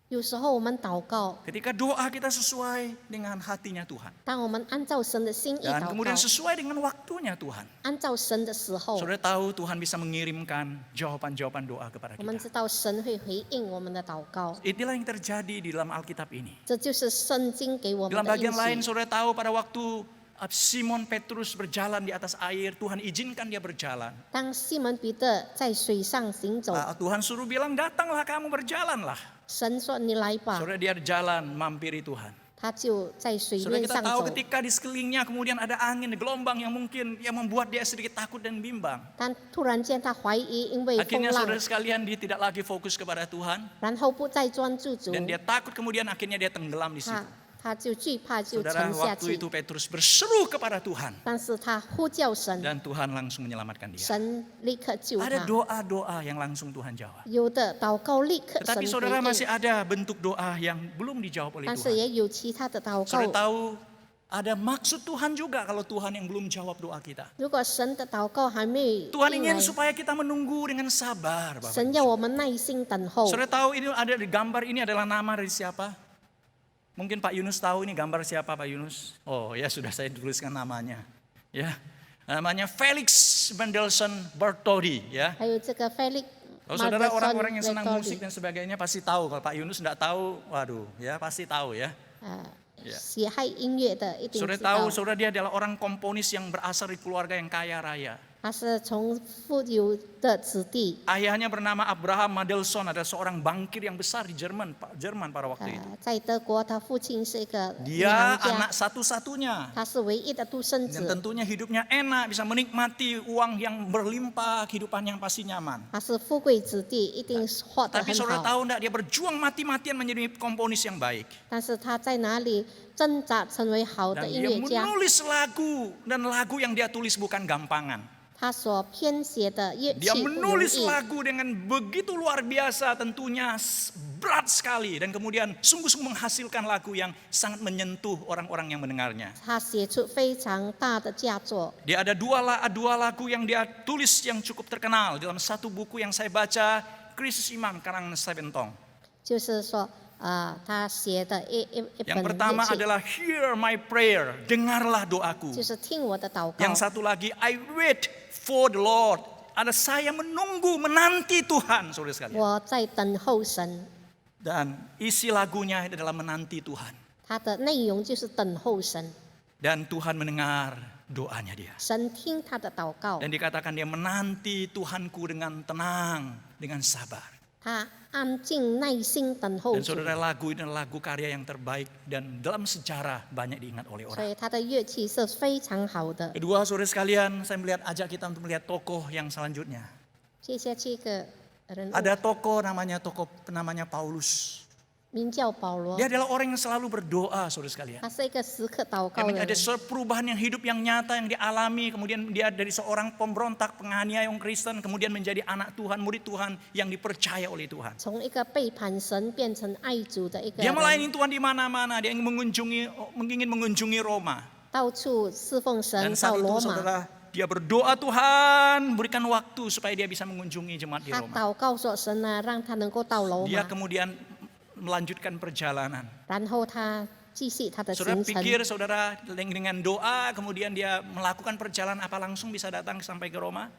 有时候我们祷告， Ketika doa kita sesuai dengan hatinya Tuhan. 当我们按照神的心意 Dan 祷 kemudian 告， sesuai dengan waktunya Tuhan. 按照神的时候， Saudara tahu Tuhan bisa mengirimkan jawaban-jawaban doa kepada 我们 kita. 知道神会回应我们的祷告， Inilah yang terjadi di dalam Alkitab ini. 这就是圣经给我们 Dalam 的应 bagian lain 许。 saudara tahu pada waktu Simon Petrus berjalan di atas air, Tuhan izinkan dia berjalan. 当西门彼得在水上行走， Tuhan suruh bilang, datanglah kamu berjalanlah. 神说你来吧， Saudara dia jalan mampiri Tuhan. 他就在水 Saudara 面 kita 上 tahu 走。 ketika di sekelilingnya kemudian ada angin, gelombang yang mungkin yang membuat dia sedikit takut dan bimbang. 但突然间他怀疑，因为风 Akhirnya 浪， saudara sekalian dia tidak lagi fokus kepada Tuhan. 然后不再专注主， Dan dia takut kemudian akhirnya dia tenggelam di situ. 他就惧怕，就 Saudara 沉下 waktu 去。 itu Petrus berseru kepada Tuhan. 但是他呼叫神， Dan Tuhan langsung menyelamatkan dia. 神立刻救 Ada 他。 doa-doa yang langsung Tuhan jawab. 有的祷告立刻神 Tetapi 回 saudara 应， masih ada bentuk doa yang belum dijawab oleh 但是 Tuhan. 也有其他的祷 Saudara 告。 tahu ada maksud Tuhan juga kalau Tuhan yang belum jawab doa kita. 如果神的祷告还没 Tuhan 应 ingin 来， supaya kita menunggu dengan sabar. Bapak 神 Ibu. 要我们耐心等候。 Saudara tahu ini ada di gambar ini adalah nama dari siapa? Mungkin Pak Yunus tahu ini gambar siapa Pak Yunus? Oh ya sudah saya tuliskan namanya. Ya, namanya Felix Mendelssohn Bartholdy. Ya. 还有这个 Felix Kalau saudara Mendelssohn orang-orang yang senang Bartholdy musik dan sebagainya pasti tahu. Kalau Pak Yunus tidak tahu, waduh, ya pasti tahu ya. 喜爱音乐的一定 Saudara 知道 tahu,， saudara dia adalah orang komponis yang berasal dari keluarga yang kaya raya. 他是从富有的子弟， Ayahnya bernama Abraham Mendelssohn, adalah seorang bankir yang besar di Jerman pada waktu itu. 在德国，他父亲是一个银 Dia 行家 anak，satu-satunya. 他是唯一的独生 Dan 子， tentunya hidupnya enak, bisa menikmati uang yang berlimpah, kehidupan yang pasti nyaman. 他是富贵子弟，一定活得 Tapi 很 saudara 好。 tahu enggak, dia berjuang mati-matian menjadi komponis yang baik. 但是他在哪里挣扎成为好的 Dan 音 dia 乐家？ menulis lagu, dan lagu yang dia tulis bukan gampangan. 他所编写的乐 Dia 器不容 menulis 易， lagu dengan begitu luar biasa, tentunya berat sekali. Dan kemudian sungguh-sungguh menghasilkan lagu yang sangat menyentuh orang-orang yang mendengarnya. 他写出非常大的佳作。 Dia ada dua lagu yang dia tulis yang cukup terkenal. Dalam satu buku yang saya baca, Krisis Iman karangan Steventong. 就是说，他写的一 Yang 本 pertama 乐器， adalah Hear My Prayer, dengarlah doaku. 就是听我的祷告。 Yang satu lagi, I wait for the Lord. Ada saya menunggu, menanti Tuhan, saudara sekalian. 我在等候神， Dan isi lagunya adalah menanti Tuhan. 它的内容就是等候神， Dan Tuhan mendengar doanya dia. 神听他的祷告， Dan dikatakan dia menanti Tuhanku dengan tenang, dengan sabar. 他安静耐心等候 Dan 主， saudara, lagu ini adalah lagu karya yang terbaik dan dalam sejarah banyak diingat oleh 所 orang. 以他的乐器是非常好的。 Kedua, saudara sekalian, saya ajak kita untuk melihat tokoh yang selanjutnya. 接下去一个人物 Ada tokoh namanya Paulus. 名叫保罗， Dia adalah orang yang selalu berdoa, saudara sekalian. 他是一个时刻祷告 Yang 的 ada 人。 perubahan yang hidup yang nyata yang dialami. Kemudian dia dari seorang pemberontak, penganiaya orang Kristen, kemudian menjadi anak Tuhan, murid Tuhan yang dipercaya oleh Tuhan. 从一个背叛神变成爱主的一个 Dia 人， melayani Tuhan di mana-mana. Dia ingin mengunjungi Roma. 到处侍奉神 Dan 到 saat itu 罗马。 saudara, dia berdoa Tuhan berikan waktu supaya dia bisa mengunjungi jemaat di 他 Roma. 祷告说：“神啊，让他能够到罗 Dia 马。 kemudian melanjutkan perjalanan. ”然后他继续他的 Saudara 行程。 pikir saudara dengan doa kemudian dia melakukan perjalanan apa langsung bisa datang sampai ke Roma?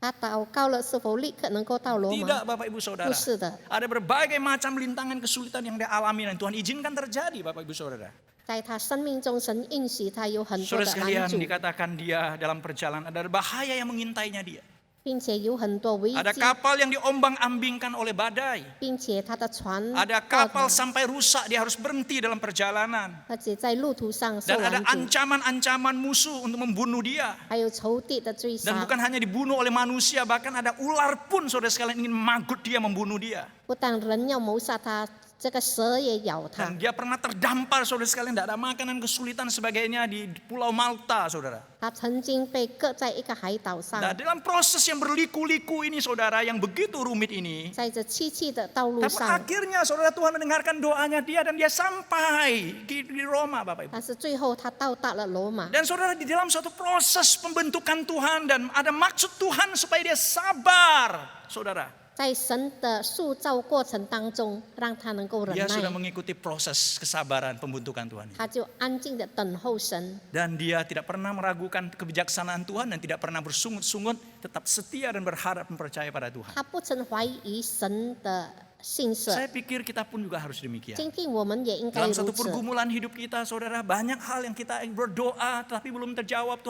他祷告了是否立刻能够到罗 Tidak 马？ Bapak Ibu Saudara. 不是的， Ada berbagai macam rintangan kesulitan yang dia alami dan Tuhan izinkan terjadi Bapak Ibu Saudara. 在他生命中，神应许他有很多 Saudara 的 sekalian 拦阻， dikatakan dia dalam perjalanan ada bahaya yang mengintainya dia. 并且有很多危 Ada 机， kapal yang diombang-ambingkan oleh badai. 并且他的船 Ada 过 kapal 头， sampai rusak dia harus berhenti dalam perjalanan. 而且在路途上受 Dan ada 拦阻， ancaman-ancaman musuh untuk membunuh dia. 还有仇敌的追 Dan 杀， bukan hanya dibunuh oleh manusia, bahkan ada ular pun saudara sekalian ingin magut dia, membunuh dia. 不但人要谋杀他，这个蛇也咬他 Dan。dia pernah terdampar saudara sekalian, tidak ada makanan, kesulitan sebagainya di Pulau Malta saudara. 他曾经被搁在一个海岛上， Nah, dalam proses yang berliku-liku ini saudara, yang begitu rumit ini, 在这崎岖的道路 tapi 上， akhirnya saudara Tuhan mendengarkan doanya dia dan dia sampai di Roma Bapak Ibu. 但是最后他到达了罗马。 Dan saudara di dalam suatu proses pembentukan Tuhan dan ada maksud Tuhan supaya dia sabar saudara. 在神的塑造过程当中，让他能够忍 Dia sudah 耐， mengikuti proses kesabaran pembentukan Tuhan ini. 他就安静的等候神。 Dan dia tidak pernah meragukan kebijaksanaan Tuhan dan tidak pernah bersungut-sungut, tetap setia dan berharap mempercaya pada Tuhan. 他不曾怀疑神的信实。 Saya pikir kita pun juga harus demikian. 今天我们也应该 Dalam 如 satu 此。 pergumulan hidup kita saudara, banyak hal yang kita berdoa tapi belum terjawab.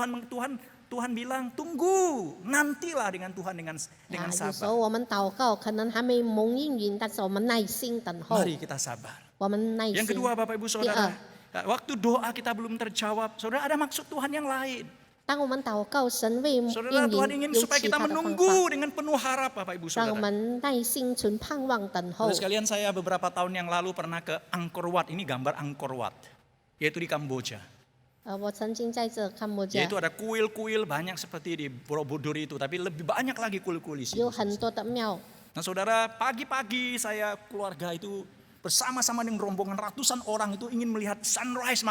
Tuhan bilang tunggu, nantilah dengan Tuhan dengan 啊，有时 sabar. 候我们祷告可能还没蒙应允，但是我们耐心等候， Mari kita sabar. 我们耐 Yang 心。 kedua Bapak Ibu Saudara, waktu doa kita belum terjawab, saudara ada maksud Tuhan yang lain. 当我们祷告，神为应 Saudara Tuhan 允 ingin 有 supaya 其 kita 他的方 menunggu 法， dengan penuh harap Bapak Ibu 让我 Saudara. 们耐心存盼望等候 Saudara。sekalian, saya beberapa tahun yang lalu pernah ke Angkor Wat. Ini gambar Angkor Wat, yaitu di Kamboja. 我曾经在这看摩加 Yaitu ada kuil-kuil banyak seperti di Borobudur itu, tapi lebih banyak lagi kuil-kuil di situ. 有很多的庙， Nah saudara, pagi-pagi saya keluarga itu bersama-sama dengan rombongan ratusan orang itu ingin melihat sunrise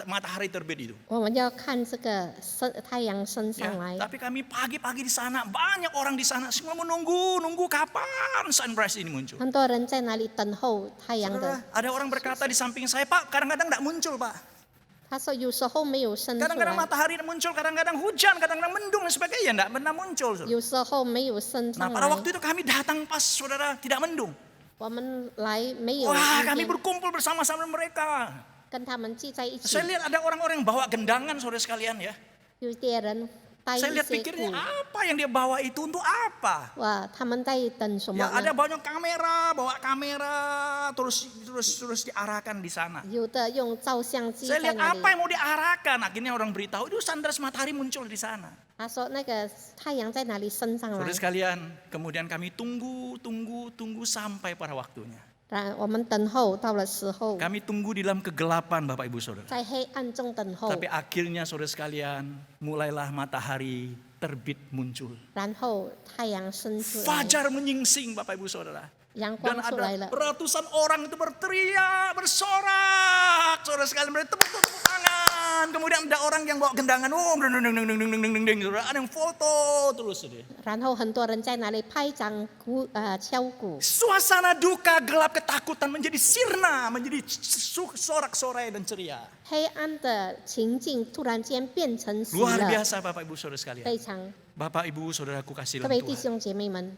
matahari terbit itu. 我们要看这个太阳升 Ya, 上来。 tapi kami pagi-pagi di sana, banyak orang di sana semua menunggu kapan sunrise ini muncul. 很多人在那里等候太阳 Saudara, 的。 ada orang berkata di samping saya, Pak, kadang-kadang tidak muncul Pak. 他说有时候没有升出 Kadang-kadang 来， matahari muncul, kadang-kadang hujan, kadang-kadang mendung dan sebagainya, tidak pernah muncul. Saudara. 有时候没有升 Nah 上 pada 来。 waktu itu kami datang pas saudara tidak mendung. 我们来没有 Wah 一 kami 天 berkumpul bersama-sama dengan mereka. 跟他们聚在一起 Saya，lihat ada orang-orang yang bawa gendangan saudara sekalian ya. 有些人带一 Saya lihat 些 pikirnya 鼓， apa yang dia bawa itu untuk apa? 哇，他们在等什么 Ya ada 呢？ banyak kamera, bawa kamera terus diarahkan di sana. 有的用照相机 Saya 在 lihat 那 apa 里。 yang mau diarahkan. Akhirnya orang beritahu itu sunrise matahari muncul di sana. 他说那个太阳在哪里升上来 Saudara？ sekalian, kemudian kami tunggu sampai pada waktunya. 然我们等候到了时候， Kami tunggu di dalam kegelapan Bapak Ibu Saudara. 在黑暗中等候， Tapi akhirnya saudara sekalian, mulailah matahari terbit muncul. 然后太阳升出来， Fajar menyingsing Bapak Ibu Saudara. 阳 Dan 光出来 ada 了。 ratusan orang itu berteriak, bersorak. Saudara sekalian bertepuk tangan. Kemudian ada orang yang bawa gendangan. Oh, deng, deng, deng, deng, deng, deng, deng, deng. Saudara, ada yang foto terus. Saudara. 然后很多人在那里拍掌敲鼓， Suasana duka, gelap, ketakutan menjadi sirna, menjadi sorak-sorai dan ceria. 黑暗的情境突然间变成喜 Luar 乐， biasa Bapak Ibu Saudara sekalian. 非常。 Bapak Ibu Saudaraku kasih 各 dalam 位弟 Tuhan. 兄姐妹们，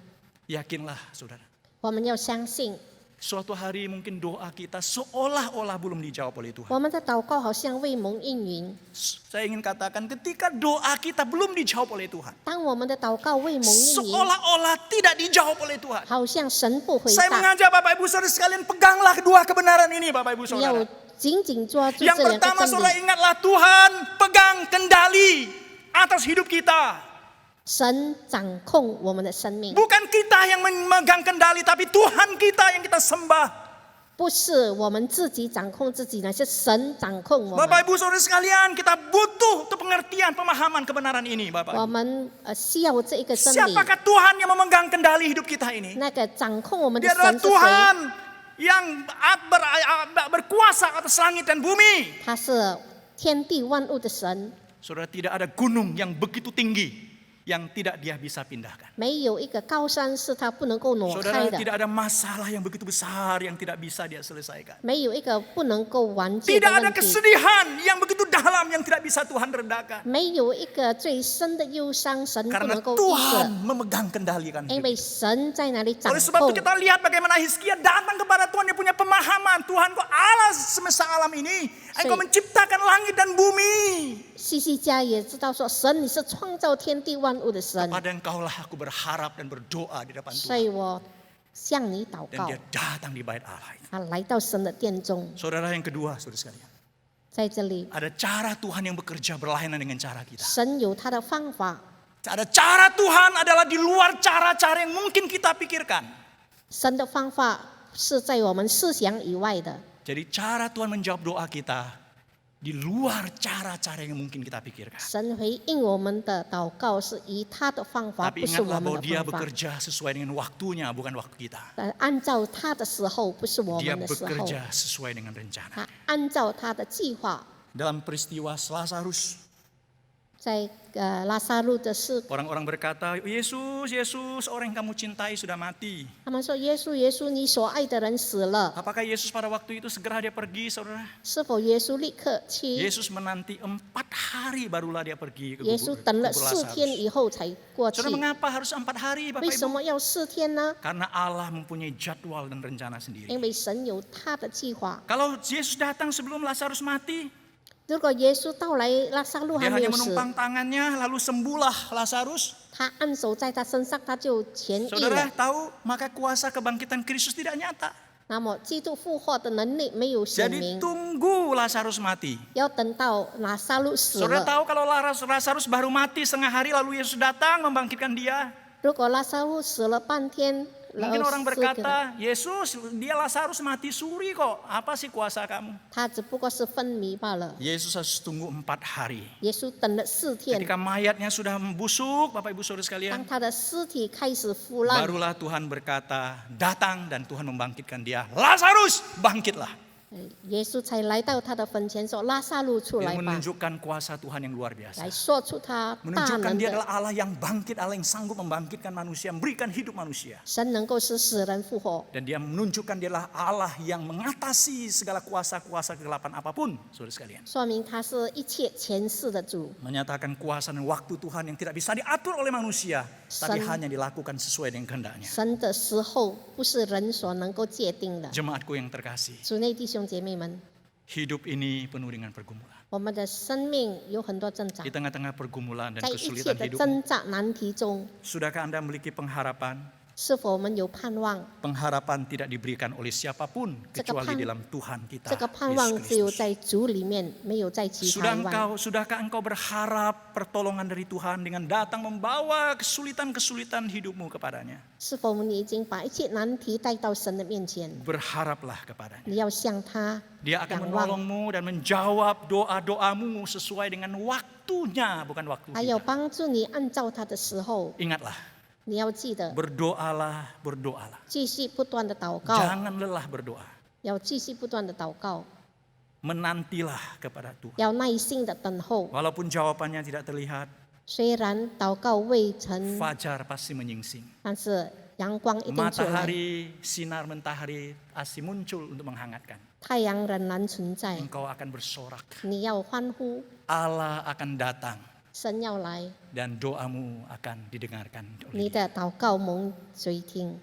Yakinlah Saudara. 我们要相信， Suatu hari mungkin doa kita seolah-olah belum dijawab oleh Tuhan. 我们的祷告好像未蒙应允。 Saya ingin katakan ketika doa kita belum dijawab oleh Tuhan. 当我们的祷告未蒙应允， Seolah-olah tidak dijawab oleh Tuhan. 好像神不回 Saya 答， mengajak Bapak Ibu Saudara sekalian, peganglah kedua kebenaran ini Bapak Ibu 要 Saudara. 紧紧抓住 Yang 这两 pertama 个真 Saudara 理。 ingatlah Tuhan pegang kendali atas hidup kita. 神掌控我们的生命， Bukan kita yang memegang kendali, tapi Tuhan kita yang kita sembah. 不是我们自己掌控自己，乃是神掌控我们。 Bapak Ibu Saudara sekalian, kita butuh untuk pengertian pemahaman kebenaran ini Bapak 我 Ibu. 们需要这一个真理。 Siapakah Tuhan yang memegang kendali hidup kita ini? 那个掌控我们的 Dia adalah 神是谁？ Tuhan yang berkuasa atas langit dan bumi. 他是天地万物的神。 Saudara, tidak ada gunung yang begitu tinggi yang tidak dia bisa pindahkan. 没有一个高山是他不能够挪 Saudara, 开的， tidak ada masalah yang begitu besar yang tidak bisa dia selesaikan. 没有一个不能够完结 Tidak 的 ada 问题， kesedihan yang begitu dalam yang tidak bisa Tuhan redakan. 没有一个最深的忧伤，神不 Karena 能够医 Tuhan 治， memegang kendalikan 因 hidup. 为神在那里掌 Oleh sebab 控 itu。kita lihat bagaimana Hizkia datang kepada Tuhan yang punya pemahaman. Tuhan, kau Allah semesta alam ini. Engkau menciptakan langit dan bumi. 西西家也知道说，神你是创造天地万物的神， Pada engkaulah aku berharap dan berdoa di depan 所 Tuhan. 以我向你祷 Dan 告 dia。datang di bait Allah itu. 他来到神的殿中， Saudara yang kedua, saudara sekalian. 在这里， Ada cara Tuhan yang bekerja berlainan dengan cara kita. 神有他的方法， Ada cara Tuhan adalah di luar cara-cara yang mungkin kita pikirkan. 神的方法是在我们思想以外的。 Jadi cara Tuhan menjawab doa kita di luar cara-cara yang mungkin kita pikirkan. 神回应我们的祷告是以他的方法， Tapi 不是我 ingatlah 们 bahwa 的 dia 方法。 bekerja sesuai dengan waktunya, bukan waktu kita. 按照他的时候，不是我 Dia 们的时候。 bekerja sesuai dengan rencana. 他按照他的计划， Dalam peristiwa Lazarus, 在拉萨路的事， orang-orang berkata, Yesus, Yesus, orang yang kamu cintai sudah mati. 他们说：“耶稣，耶稣，你所爱的人死了。 Apakah Yesus pada waktu itu segera dia pergi, saudara? ”是否耶稣立刻去？ Yesus menanti 4 hari barulah dia pergi ke 耶稣 kubur 等了 kubur 4天 Lazarus. 以后才过去 Saudara, mengapa harus 4 hari, 为 Bapak 什 Ibu? 么要4天呢？ Karena Allah mempunyai jadwal dan rencana 因 sendiri. 为神有他的计划。 Kalau Yesus datang sebelum Lazarus mati, 如果耶稣到来，拉萨路还 dia 没 hanya 有死， menumpang tangannya lalu sembuhlah Lazarus. 他按手在他身上，他就痊愈 Saudara 了。 tahu, maka kuasa kebangkitan Kristus tidak nyata. 那么基督复活的能力没有显 Jadi 明， tunggu Lazarus mati. 要等到拉萨路死 Saudara 了。 tahu kalau Lazarus baru mati setengah hari lalu Yesus datang membangkitkan dia. 如果拉萨路死了半天， Mungkin 然后 orang 4个 berkata, Yesus dia Lazarus mati suri kok. Apa sih kuasa kamu? 他只不过是昏迷罢了。 Yesus harus tunggu 4 hari. 耶稣等了4天， Ketika mayatnya sudah membusuk, Bapak Ibu Saudara 当 sekalian, 他的尸体开始腐烂， barulah Tuhan berkata, datang dan Tuhan membangkitkan dia. Lazarus, bangkitlah. 耶稣才来到他的坟前说：“拉萨路出 Dia 来吧！” menunjukkan kuasa Tuhan yang luar biasa. 来说出他大 Menunjukkan 能 dia 的 adalah Allah yang bangkit, Allah yang sanggup membangkitkan manusia, memberikan hidup manusia. 神能够使死人复活， Dan dia menunjukkan dia adalah Allah yang mengatasi segala kuasa-kuasa kegelapan apapun, saudara sekalian. 说明他是一切前世的主。 Menyatakan kuasa dan waktu Tuhan yang tidak bisa diatur oleh manusia, tapi Sen- hanya dilakukan sesuai dengan kehendaknya. 神的时候不是人所能够界定的。 Jemaatku yang terkasih, 主内弟兄姐妹们， hidup ini penuh dengan pergumulan. 我们的生命有很多挣扎 Di，tengah-tengah pergumulan dan 在一切 kesulitan 的 hidup, 挣扎难题中， sudahkah Anda memiliki pengharapan? 是否我们有盼望？ Pengharapan tidak diberikan oleh siapapun kecuali pan- dalam Tuhan kita, 这个盼望 Yesus 只有 Kristus. 在主里面，没有在其他以外。 Sudahkah engkau berharap pertolongan dari Tuhan dengan datang membawa kesulitan-kesulitan hidupmu kepadanya? 是否你已经把一切难题带到神的面前？ Berharaplah kepadanya. 你要向他 Dia akan 仰望， menolongmu dan menjawab doa-doamu sesuai dengan waktunya, bukan waktu 还有 kita. 帮助你按照他的时候。 Ingatlah, 你要记得， berdoalah, berdoalah. 继续不断的祷告， Jangan lelah berdoa. 要继续不断的祷告， Menantilah kepada Tuhan. 要耐心的等候。 Walaupun jawabannya tidak terlihat, 虽然祷告未成， fajar pasti menyingsing. 但是阳光一定出来， Matahari, sinar mentahari pasti muncul untuk menghangatkan. 太阳仍然存在。 Engkau akan bersorak. 你要欢呼， Allah akan datang 神要来， dan doamu akan didengarkan 你 oleh Dia. 的祷告蒙垂听，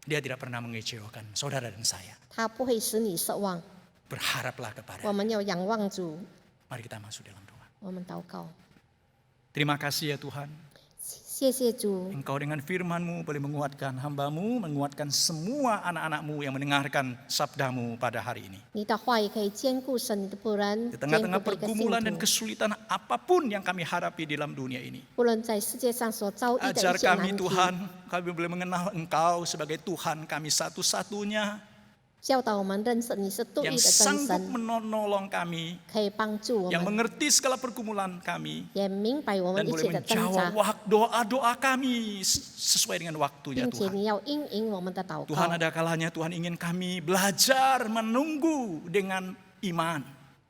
Dia tidak pernah mengecewakan saudara dan saya. 他不会使你失望。 Berharaplah kepada. 我们要仰望主， Mari kita masuk dalam doa. 我们祷告。 Terima kasih ya Tuhan. 谢谢主， Engkau dengan firman-Mu boleh menguatkan hamba-Mu, menguatkan semua anak-anak-Mu yang mendengarkan sabda-Mu pada hari ini. 你的话也可以兼顾神你的仆人， Di 兼 tengah-tengah 顾每个信 pergumulan dan 徒。 kesulitan apapun yang kami hadapi di dalam dunia ini. 不论在世界上所遭遇的 Ajar 一切 kami 难题， Tuhan, kami boleh mengenal Engkau sebagai Tuhan kami satu-satunya 教导我们认识你是独一 yang 的真 sanggup 神， menolong kami, 可以帮助我 yang 们， mengerti segala pergumulan kami, 也明白我们 dan 一 boleh 切的挣扎， menjawab doa-doa kami sesuai dengan waktunya 并且 Tuhan. 你要应允我们的祷 Tuhan 告。 ada kalanya Tuhan ingin kami belajar menunggu dengan iman.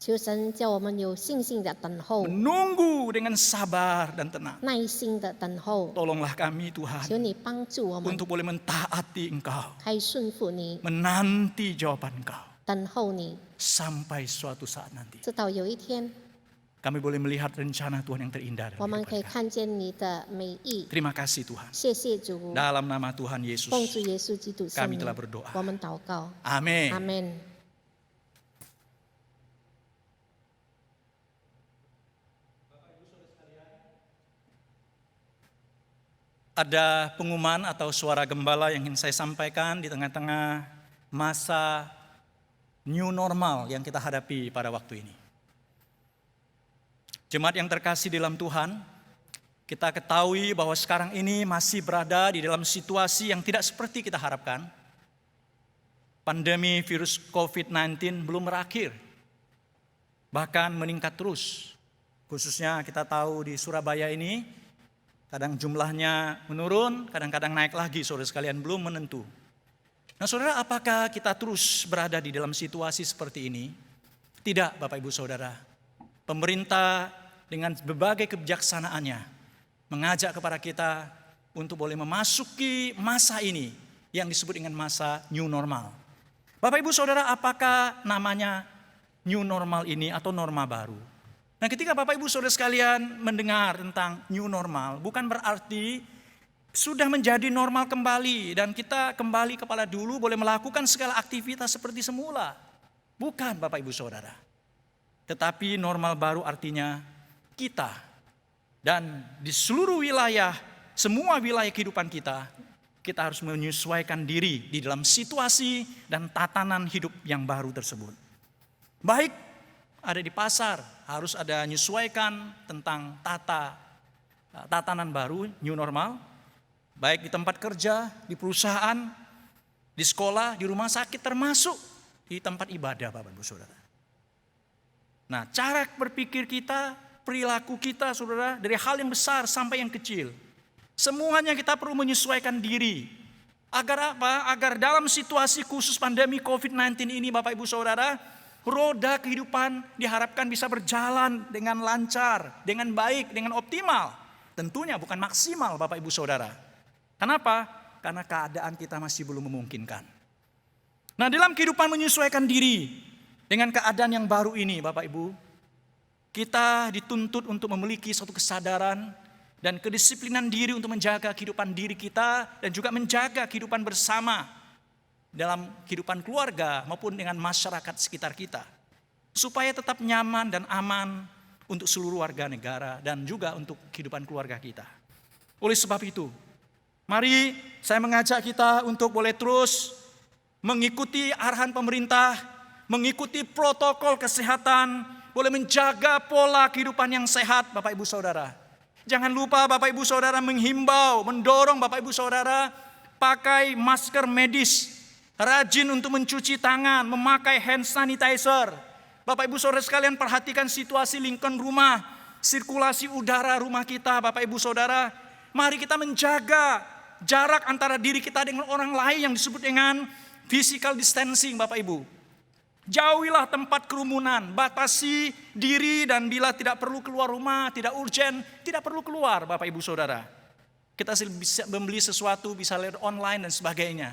求神叫我们有信心的等候， menunggu dengan sabar dan tenang. 耐心的等候。 Tolonglah kami 求 Tuhan 你帮助我们， untuk boleh mentaati Engkau, 可以顺服你， menanti jawaban Engkau 等候你， sampai suatu saat nanti 直到有一天， kami boleh melihat rencana Tuhan yang terindah 我 dalam 们可以 kehidupan kami. 看见你的美意。 Terima kasih Tuhan. 谢谢主， Dalam nama Tuhan Yesus 奉主耶稣基督圣 kami 名 telah berdoa. 我们祷告， Amin. 阿门。 Ada pengumuman atau suara gembala yang ingin saya sampaikan di tengah-tengah masa new normal yang kita hadapi pada waktu ini. Jemaat yang terkasih dalam Tuhan, kita ketahui bahwa sekarang ini masih berada di dalam situasi yang tidak seperti kita harapkan. Pandemi virus COVID-19 belum berakhir, bahkan meningkat terus. Khususnya kita tahu di Surabaya ini, kadang jumlahnya menurun, kadang-kadang naik lagi, saudara sekalian, belum menentu. Nah saudara, apakah kita terus berada di dalam situasi seperti ini? Tidak, Bapak Ibu Saudara. Pemerintah dengan berbagai kebijaksanaannya mengajak kepada kita untuk boleh memasuki masa ini yang disebut dengan masa new normal. Bapak Ibu Saudara, apakah namanya new normal ini atau norma baru? Nah ketika Bapak Ibu Saudara sekalian mendengar tentang new normal, bukan berarti sudah menjadi normal kembali dan kita kembali kepada dulu boleh melakukan segala aktivitas seperti semula. Bukan Bapak Ibu Saudara. Tetapi normal baru artinya kita dan di seluruh wilayah, semua wilayah kehidupan kita harus menyesuaikan diri di dalam situasi dan tatanan hidup yang baru tersebut. Baik ada di pasar, harus ada menyesuaikan tentang tatanan baru, new normal. Baik di tempat kerja, di perusahaan, di sekolah, di rumah sakit, termasuk di tempat ibadah Bapak Ibu Saudara. Nah cara berpikir kita, perilaku kita saudara, dari hal yang besar sampai yang kecil. Semuanya kita perlu menyesuaikan diri. Agar apa? Agar dalam situasi khusus pandemi COVID-19 ini Bapak Ibu Saudara, roda kehidupan diharapkan bisa berjalan dengan lancar, dengan baik, dengan optimal. Tentunya bukan maksimal Bapak Ibu Saudara. Kenapa? Karena keadaan kita masih belum memungkinkan. Nah dalam kehidupan menyesuaikan diri dengan keadaan yang baru ini Bapak Ibu, kita dituntut untuk memiliki suatu kesadaran dan kedisiplinan diri untuk menjaga kehidupan diri kita dan juga menjaga kehidupan bersama dalam kehidupan keluarga maupun dengan masyarakat sekitar kita. Supaya tetap nyaman dan aman untuk seluruh warga negara dan juga untuk kehidupan keluarga kita. Oleh sebab itu, mari saya mengajak kita untuk boleh terus mengikuti arahan pemerintah, mengikuti protokol kesehatan, boleh menjaga pola kehidupan yang sehat Bapak Ibu Saudara. Jangan lupa Bapak Ibu Saudara menghimbau, mendorong Bapak Ibu Saudara pakai masker medis, rajin untuk mencuci tangan, memakai hand sanitizer. Bapak Ibu Saudara sekalian perhatikan situasi lingkungan rumah, sirkulasi udara rumah kita Bapak Ibu Saudara. Mari kita menjaga jarak antara diri kita dengan orang lain yang disebut dengan physical distancing Bapak Ibu. Jauhilah tempat kerumunan, batasi diri dan bila tidak perlu keluar rumah, tidak urgent, tidak perlu keluar Bapak Ibu Saudara. Kita bisa membeli sesuatu, bisa lewat online dan sebagainya.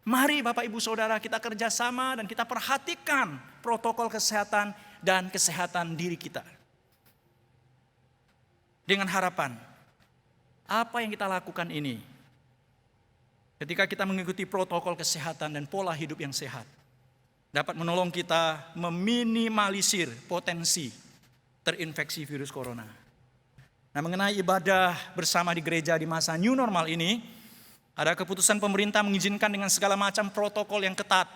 Mari Bapak Ibu Saudara kita kerjasama dan kita perhatikan protokol kesehatan dan kesehatan diri kita. Dengan harapan, apa yang kita lakukan ini, ketika kita mengikuti protokol kesehatan dan pola hidup yang sehat, dapat menolong kita meminimalisir potensi terinfeksi virus corona. Nah mengenai ibadah bersama di gereja di masa new normal ini, ada keputusan pemerintah mengizinkan dengan segala macam protokol yang ketat.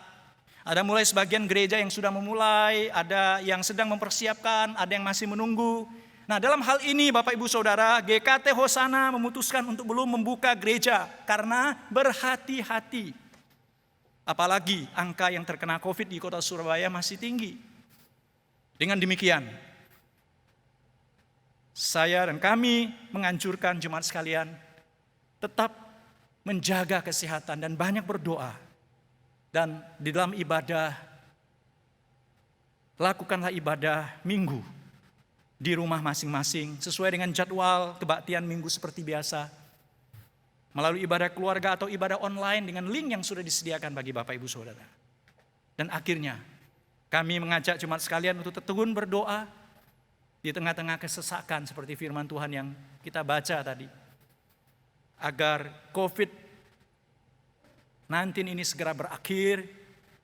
Ada mulai sebagian gereja yang sudah memulai, ada yang sedang mempersiapkan, ada yang masih menunggu. Nah dalam hal ini Bapak Ibu Saudara, GKT Hosana memutuskan untuk belum membuka gereja karena berhati-hati. Apalagi angka yang terkena COVID di kota Surabaya masih tinggi. Dengan demikian, saya dan kami menganjurkan jemaat sekalian tetap menjaga kesehatan dan banyak berdoa. Dan di dalam ibadah lakukanlah ibadah minggu di rumah masing-masing sesuai dengan jadwal kebaktian minggu seperti biasa. Melalui ibadah keluarga atau ibadah online dengan link yang sudah disediakan bagi Bapak Ibu Saudara. Dan akhirnya kami mengajak jemaat sekalian untuk tekun berdoa di tengah-tengah kesesakan seperti firman Tuhan yang kita baca tadi. Agar COVID-19 ini segera berakhir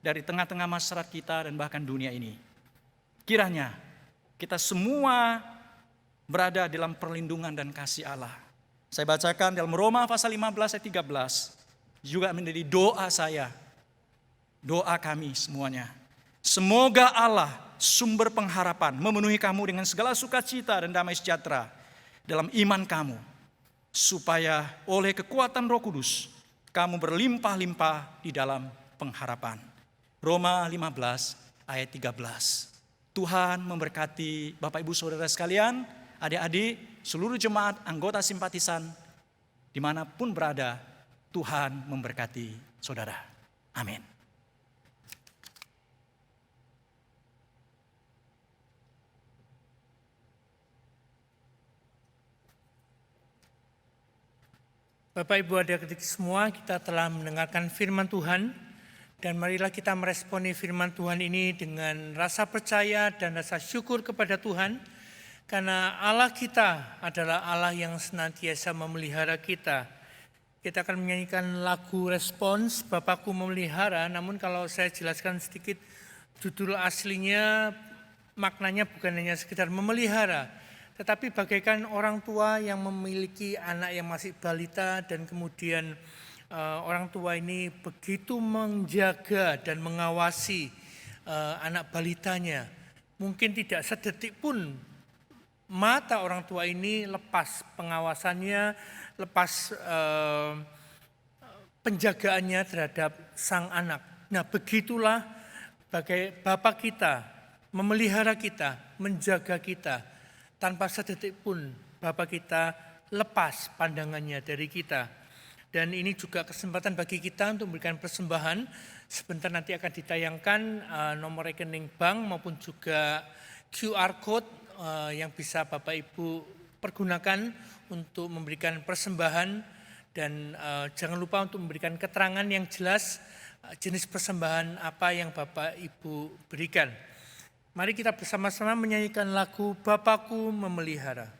dari tengah-tengah masyarakat kita dan bahkan dunia ini. Kiranya kita semua berada dalam perlindungan dan kasih Allah. Saya bacakan dalam Roma pasal 15 ayat 13. Juga menjadi doa saya, doa kami semuanya. Semoga Allah sumber pengharapan memenuhi kamu dengan segala sukacita dan damai sejahtera dalam iman kamu, supaya oleh kekuatan Roh Kudus kamu berlimpah-limpah di dalam pengharapan. Roma 15 ayat 13. Tuhan memberkati Bapak Ibu Saudara sekalian, adik-adik, seluruh jemaat, anggota simpatisan, dimanapun berada, Tuhan memberkati saudara. Amin. Bapak, Ibu, adik-adik semua, kita telah mendengarkan firman Tuhan, dan marilah kita meresponi firman Tuhan ini dengan rasa percaya dan rasa syukur kepada Tuhan, karena Allah kita adalah Allah yang senantiasa memelihara kita. Kita akan menyanyikan lagu respons, Bapakku memelihara, namun kalau saya jelaskan sedikit, judul aslinya maknanya bukan hanya sekedar memelihara, tetapi bagaikan orang tua yang memiliki anak yang masih balita dan kemudian orang tua ini begitu menjaga dan mengawasi anak balitanya. Mungkin tidak sedetik pun mata orang tua ini lepas pengawasannya, lepas penjagaannya terhadap sang anak. Nah, begitulah bagai Bapa kita memelihara kita, menjaga kita. Tanpa sedetik pun Bapa kita lepas pandangannya dari kita. Dan ini juga kesempatan bagi kita untuk memberikan persembahan. Sebentar nanti akan ditayangkan nomor rekening bank maupun juga QR code yang bisa Bapak Ibu pergunakan untuk memberikan persembahan. Dan jangan lupa untuk memberikan keterangan yang jelas jenis persembahan apa yang Bapak Ibu berikan. Mari kita bersama-sama menyanyikan lagu Bapakku Memelihara.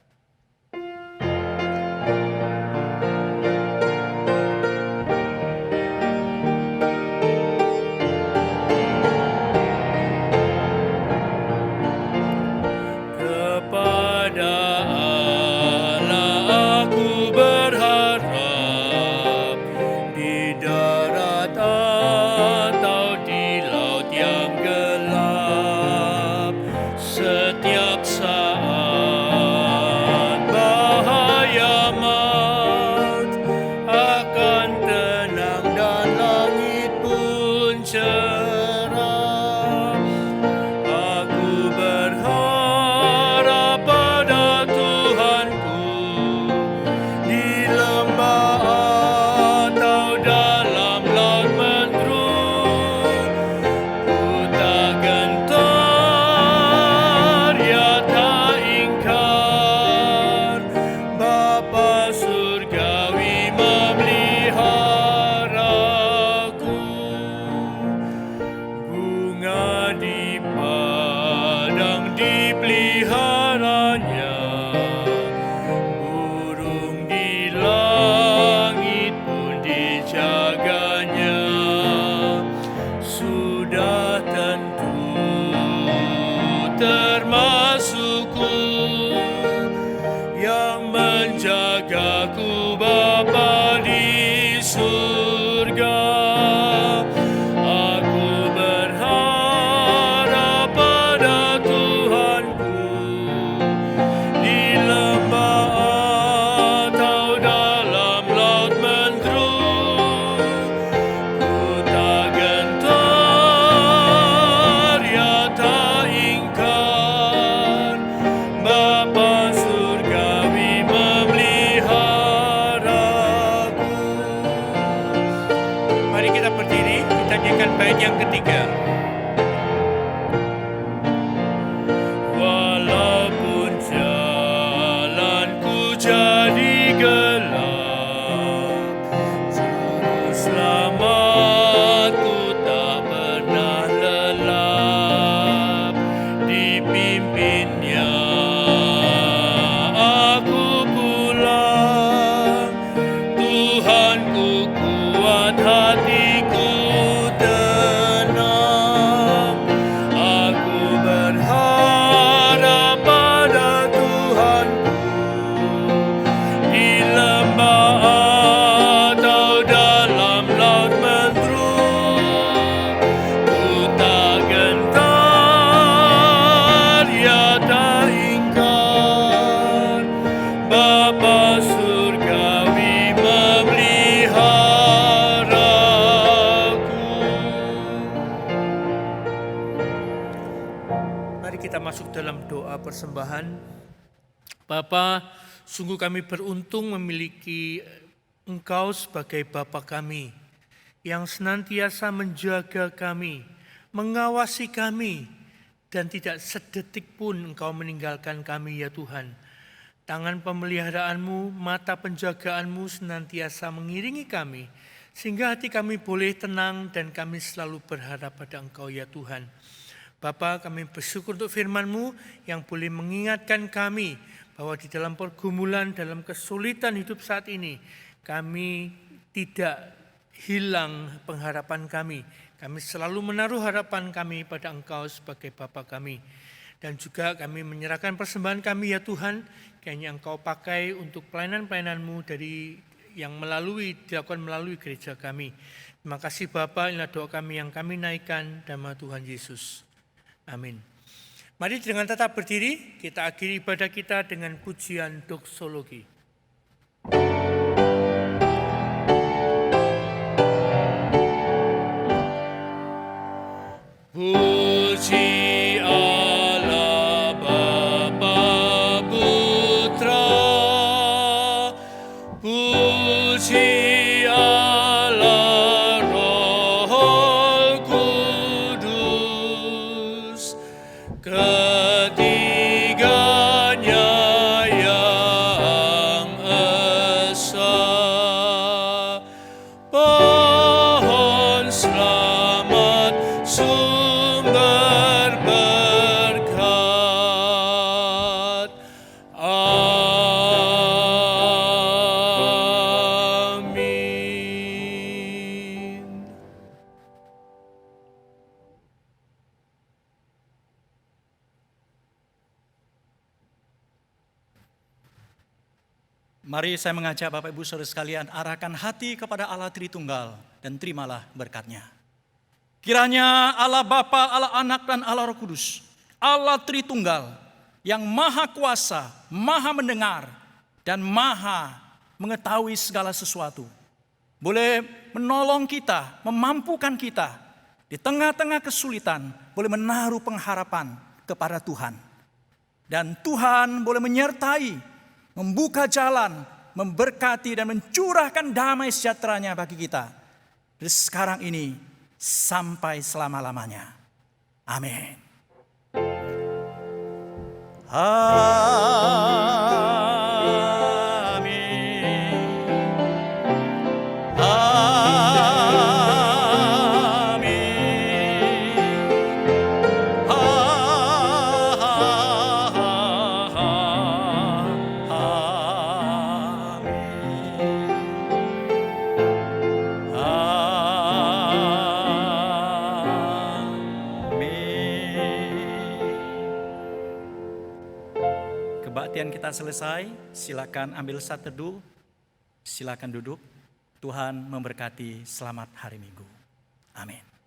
Bapa surgawi memelihara. dalam doa persembahan. Bapa, sungguh kami beruntung memiliki Engkau sebagai Bapa kami yang senantiasa menjaga kami, mengawasi kami, dan tidak sedetik pun Engkau meninggalkan kami ya Tuhan. Tangan pemeliharaanmu, mata penjagaanmu senantiasa mengiringi kami, sehingga hati kami boleh tenang dan kami selalu berharap pada Engkau ya Tuhan. Bapa, kami bersyukur untuk firman-Mu yang boleh mengingatkan kami bahwa di dalam pergumulan, dalam kesulitan hidup saat ini, kami tidak hilang pengharapan kami. Kami selalu menaruh harapan kami pada Engkau sebagai Bapa kami. Dan juga kami menyerahkan persembahan kami ya Tuhan, kiranya Engkau pakai untuk pelayanan-pelayanan-Mu yang dilakukan melalui gereja kami. Terima kasih Bapa, inilah doa kami yang kami naikkan dalam nama Tuhan Yesus. Amin. Mari dengan tetap berdiri, kita akhiri ibadah kita dengan pujian doksologi. Puji Allah Bapa Putra, puji Allah Roh Kudus, ketiganya yang esa. Pohon selamat sumber berkat. Amin. Mari saya mengajak Bapak Ibu Saudara sekalian, arahkan hati kepada Allah Tritunggal dan terimalah berkat-Nya. Kiranya Allah Bapa, Allah Anak, dan Allah Roh Kudus, Allah Tritunggal yang Maha Kuasa, Maha Mendengar, dan Maha Mengetahui segala sesuatu, boleh menolong kita, memampukan kita di tengah-tengah kesulitan, boleh menaruh pengharapan kepada Tuhan. Dan Tuhan boleh menyertai, membuka jalan, memberkati dan mencurahkan damai sejahtera-Nya bagi kita dari sekarang ini sampai selama-lamanya. Amin. Kebaktian kita selesai, silakan ambil saat teduh, silakan duduk. Tuhan memberkati, selamat hari Minggu. Amin.